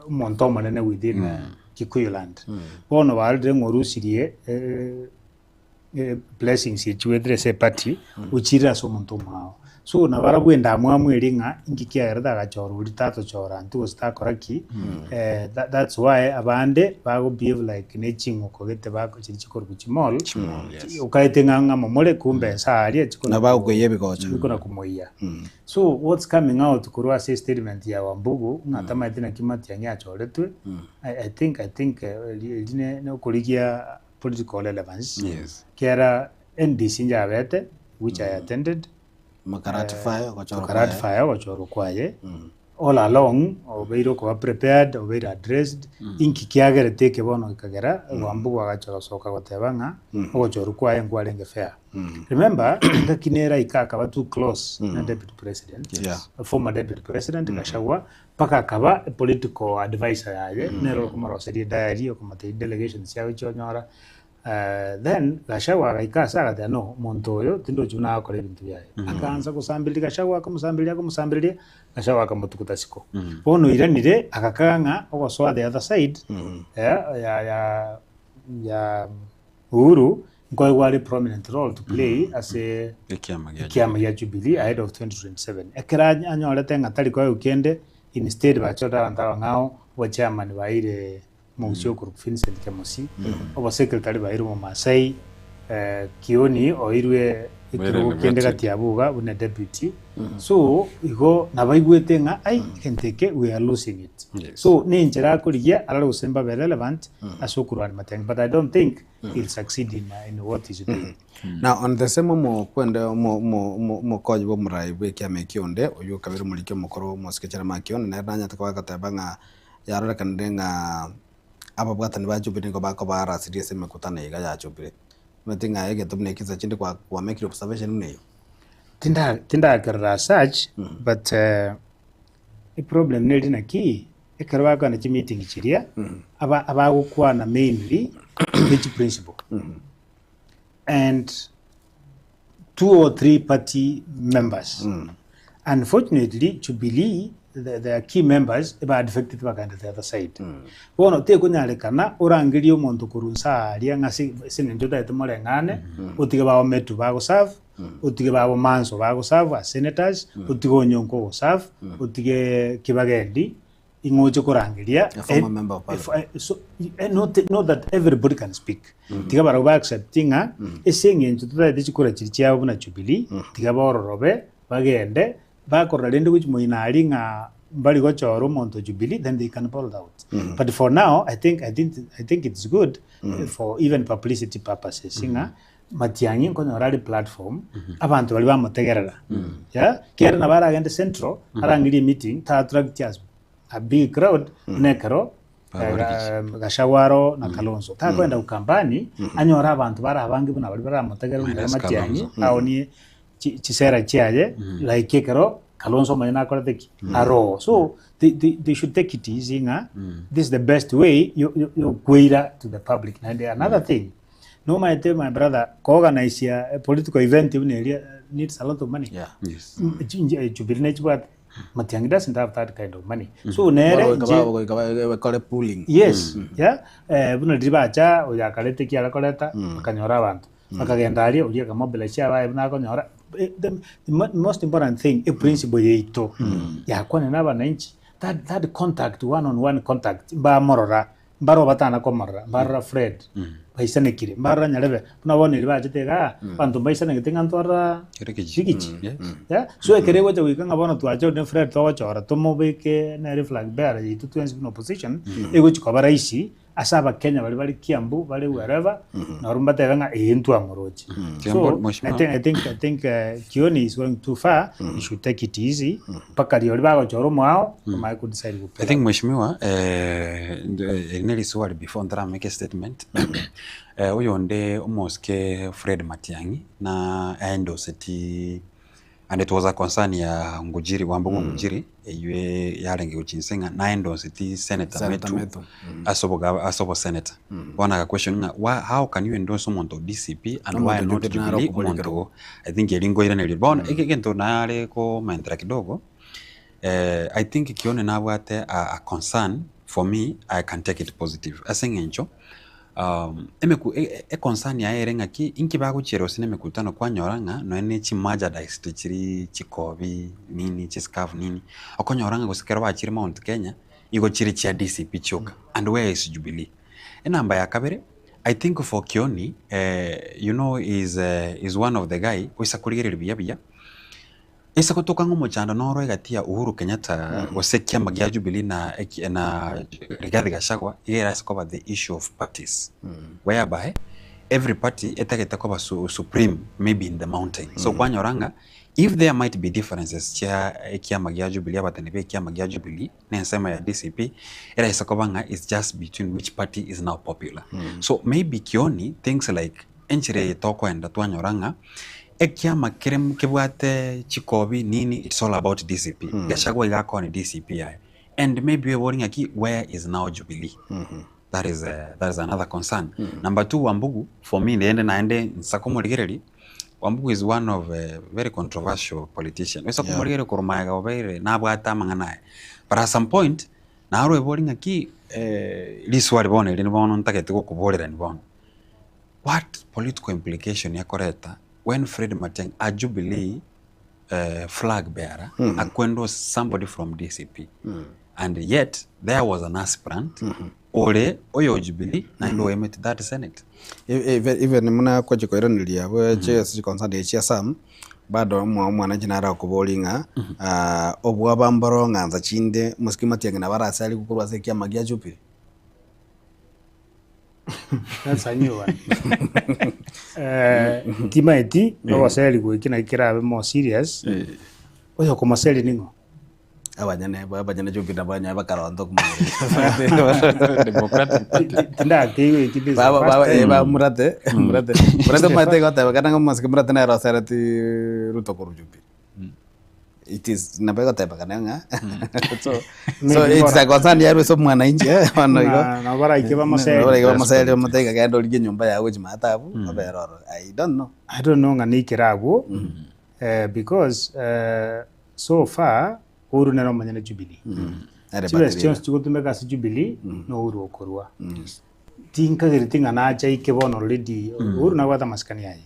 monto manene within Kikuyu land bono balde ngorusirie blessings situedre se party uchira so monto mao so na bara bwenda mwamweringa ingikia erda gachoro uritato chora ntu sta koraki that's why abande bago behave like nechingo kogete bako chichikoro kuchimol ukaite nganga momole kumbe sari chiko na bago yebigocha biko kumoya so what's coming out kurwa say statement ya Wambugu ngatama itina kimati yanya choretwe I think line no kurigia political relevance kera NDC njabete which I attended Makarati fire wachoro kwaye all along obeiro kwa prepared obeiro addressed inki kiagere teke bono ikagera Wambugu agachoro soka gotebanga ogachoro kwaye ngwarenge fair remember ngakinera ikaka ba too close na deputy president former deputy president Gachagua paka akaba political advisor yaye nero kumaro seri diary okumate delegations yawe chonyora then Gachagua gaikasa gata no muntu oyo tindo chuna akore bintu yaye akaanza kusambirira Gachagua akamusambiria Gachagua akamutukuta siko bono iranire akakanga ogosoa the other side ya Uhuru ngoy wali prominent role to play as a kiama ya Jubilee ahead of 2027 ekera anyorete ngatari kwa ukende instead bachoda andawa ngao wa chairman baire Mugusio Group Vincent Kemosi oba secretary baire mu Masai Kioni oirwe ikende gati abuga une deputy so igo nabaigwete nga ai kenteke we are losing it so ninjira kurigia alalo semba very relevant asokuru mateng but I don't think he'll succeed in what he's doing now on the same mo kwende mo koji bo murai bwe kiame kionde oyo kabiri mulike mukoro mo skechera makionde na nanya takwa katabanga yarora kandenga aba bwatani ba Jubilee ngo bako bara serious mekutana iga ya Jubilee matinga yake tumne kiza chindi kwa make observation neyo tinda karra search but a problem neli na ki ekarwa kana chi meeting chiria aba gukwana mainly which principle and 2 or 3 party members unfortunately Jubilee the key members about affected by the other side bono te kunyarekana urangiri omuntu kurunsa aria ngasi sinenjo da tumore ngane utige bawo metu bago serve utige bawo manso bago serve as senators utige nyonko go serve utige kibagendi ingoje kurangiria former member of parliament so not that everybody can speak tiga baro ba accepting esengenjo da dichikura chirichya buna Jubilee tiga bororobe bagende bakorra lende which moinari nga mbali gochoro monto Jubilee then they can pull it out but for now I think it's good for even publicity purposes singa Matiang'i kono rally platform abantu bali bamutegerera kera na bara agende central arangiri meeting ta attract a big crowd nekero Gachagua na Kalonzo ta kwenda ukambani anyora abantu bara abangi buna bali baramutegerera Matiang'i aoni chisera chiaje like kero Kalonzo mayina korateki aro so they should take it easy this is the best way you guida to the public and another thing no my brother ko organize a political event needs a lot of money Jubilee but Matiang'i doesn't have that kind of money so nere call pooling buna dibacha oya kalete ki ala koleta kanyora abantu akagenda ulia kama belashia bae na konyora the most important thing a principle yeito ya kwana na bananchi that contact one on one contact ba morora mbaro batana komara mbara Fred baisane kire mbara nyarebe tunabone riba jitega bantu baisane gitenga ntora kigichi so ekerewe je wikanga bona tuacho ne Fred to chora tomobeke na reflag bear yitu tuensi no position ego chikobara isi asaba Kenya bali Kiambu bali wherever na rumba tevanga into amoroji so I think Kioni is going too far you should take it easy paka rio libago choro mwao kama could decide I think mheshimiwa Neli Swali before ndara make a statement uyo nde umoske Fred Matiang'i na endo seti and it was a concern ya Ngujiri Wambugu Ngujiri yue yarenge uchinsenga na endo seti senator metu asobo senator wana ka question how can you endorse someone DCP and why not Jubilee monto I think yelingo ira nelibona ekegento nale ko maentra kidogo I think kione na wate a concern for me I can take it positive asengencho concern ya erenga ki inki ba guchero sine mekutano kwa nyoranga no ene chimaja chiri chikobi nini chiskafu nini okonyoranga gusikero ba chiri Mount Kenya igo chiri chia DCP choka and where is Jubilee enamba ya kabere I think for Kioni you know is one of the guy usakurigere biya isa kutoka ngomo chanda noro igatia Uhuru Kenyatta wasekia magia Jubilee na Rigathi Gachagua yera cover the issue of parties whereby every party etageta cover supreme maybe in the mountain so kwa nyoranga if there might be differences chia ekia magia Jubilee abatanebe ekia magia Jubilee na nsema ya DCP era isa cover is just between which party is now popular so maybe Kioni things like enchire toko enda twa nyoranga ekiama kirem kibwate chikobi nini it's all about DCP Gachagua igako ni DCP and maybe we're worrying aki where is now Jubilee that is another concern number 2 Wambugu for me naende nsakomoligereri Wambugu is one of a very controversial politician wesa komoligere kurumaiga obere nabwata manganaye but at some point na aro worrying aki liswari bone ni bono ntakete kubolera ni bono what political implication ya koreta when Fred Matiang'i a Jubilee flag bearer akwendo somebody from DCP and yet there was an aspirant ole oyo Jubilee na ndo emit that Senate even muna kwa chikoiranilia we che concerned chia sam bado mwana jinara kubolinga obwa bambaro nganza chinde muski Matiang'i na barasali kukurwa sekia magia Jubilee. That's a new one. Timaiti no seli gwikina ikirabe more serious. Oyo kuma seli ningo. Abanyane Jubilee abanya bakaronto kuma. Tinda kiwe kibisa. Baba murate mate gota bakana muski murate na rosarati Ruto koru Jubilee. It is nabega type kananga so it's a concern ya ruso mwana nje wano na bara ikiba maseli mutega gando ligi nyumba ya uji matabu aberoro I don't know ngani kirago because so far uru nero manyane Jubilee chiles chons chigutumeka si Jubilee no uru okorwa tinka giritinga na acha ikebono already uru na wata maskani yaye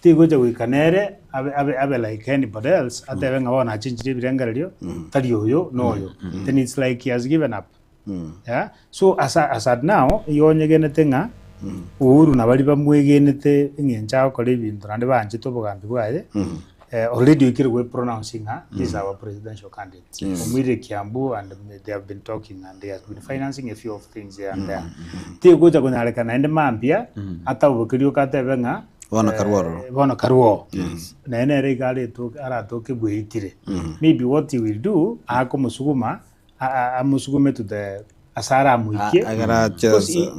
tigoja wikanere abe like anybody else atebe ngabona chinchiri birengaryo tali oyo noyo then it's like he has given up yeah so as at now yonyegenete nga Uhuru na bali bamwegenete ngencha okore bintu nande banje tobogambi bwaye already ikirwe pronouncing is our presidential candidate Omwire Kiambu and they have been talking and they have been financing a few of things here and there tigoja kunalekana ende mambia atawukiriyo katebe nga Bono Karuo. Yes. Na ene gale to aratoke buitire. Maybe what he will do, musuguma amusugume to the asara muike.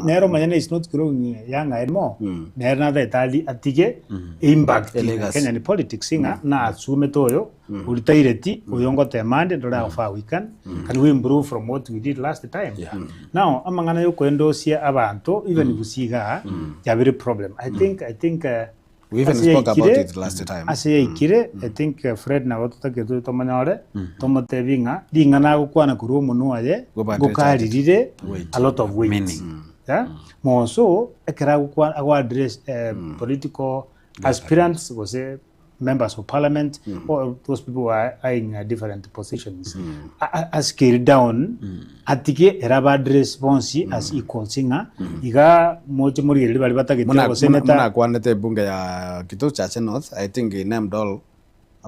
Nero manyane is not growing young anymore. Nero na the Itali atige impact Kenyan politics singa na asume toyo ulitaireti uyongo temande ndola ofa weekend. Can we improve from what we did last time? Now amangana yoko endosia abantu even busiga ya very problem. I think we even spoke about it last time. I think Fred na watu taketu tomanyore tomotevinga dingana gukwana kuru munu aye gukaririre a lot of weight. Yeah? More so ekera gukwana agwa address political aspirants was members of parliament or those people who are in different positions scale down atike eraba response as equal singa iga moche muri bali batagete senator muna kwanete bunge ya Kitui Chache North I think he named all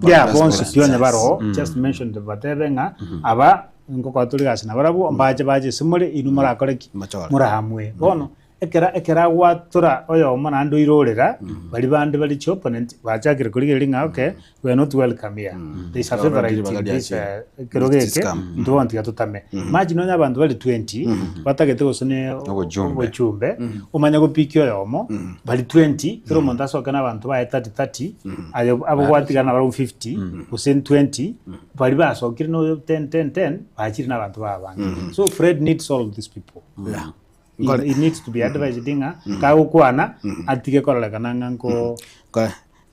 bonse tionye baro just mentioned batebenga aba ngoko tuli gasina barabu baje simule inumara koreki mura hamwe bono ekera watura oyo mwana ando irorera bali bande bali opponent bachakire kuri linga okay we are not welcome here there is a favorite this kerogeke ndo wanti gatutame imagine onya bantu bali 20 batagete gosone obojumbe umanya gopikyo yomo bali 20 kero mondaso kana bantu ba 30 abo watigana bali 50 usen 20 bali basokire no 10 bachiri na bantu babanga so Fred needs all of these people it needs to be advised dinga ka ukwana atike korala kananga nko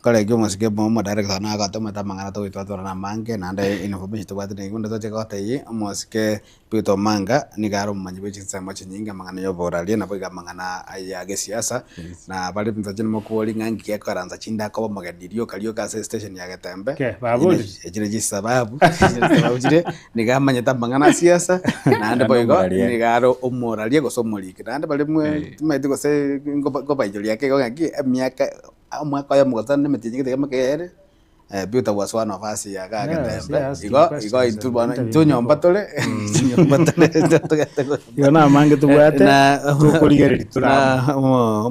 kale kyo mosike mo director na ka to meta mangana to itwa na mange na nda information to batine ngunda to cheka tai mosike Peter Manga ni garo manyibe chinsa chinyinga mangana yo boralie na boga mangana ya siasa na bali mtachini mokoli ngangi ya karanza chinda ko magadirio kalio ka station ya Gatembe babuli ejine jisababu jire ni gamanya mangana siasa na nda boga ni garo omoralie gosomolike na nda bali mwe tumaiti go se go baijoli yake go ngaki miaka mwaka ya mugotana metinyi kama kere Peter was one of us ya Gatembe igo itubana tunyomba tole yona mange tubwate tukuligeri turana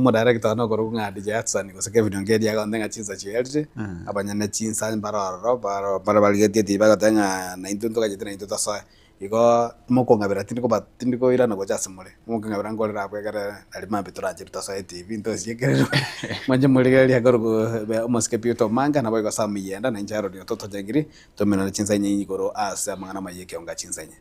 mo director no koru ngadi Jackson ko seke video ngedi ya kondenga chinsa chierje abanyane chinsa para baligeti tiba katenga na intunto kajetina intunto sa igo moko ngabera tindiko ira no gocha mole moko ngabera ngolera kwegera ali mambe turanje tutaso TV into siekero manje muligeri ya koru moske Peter Manga na boy ko samiyenda na njaro dio toto jengiri to mena chinsa nyi koro asa mangana mayeke onga chinsa nyi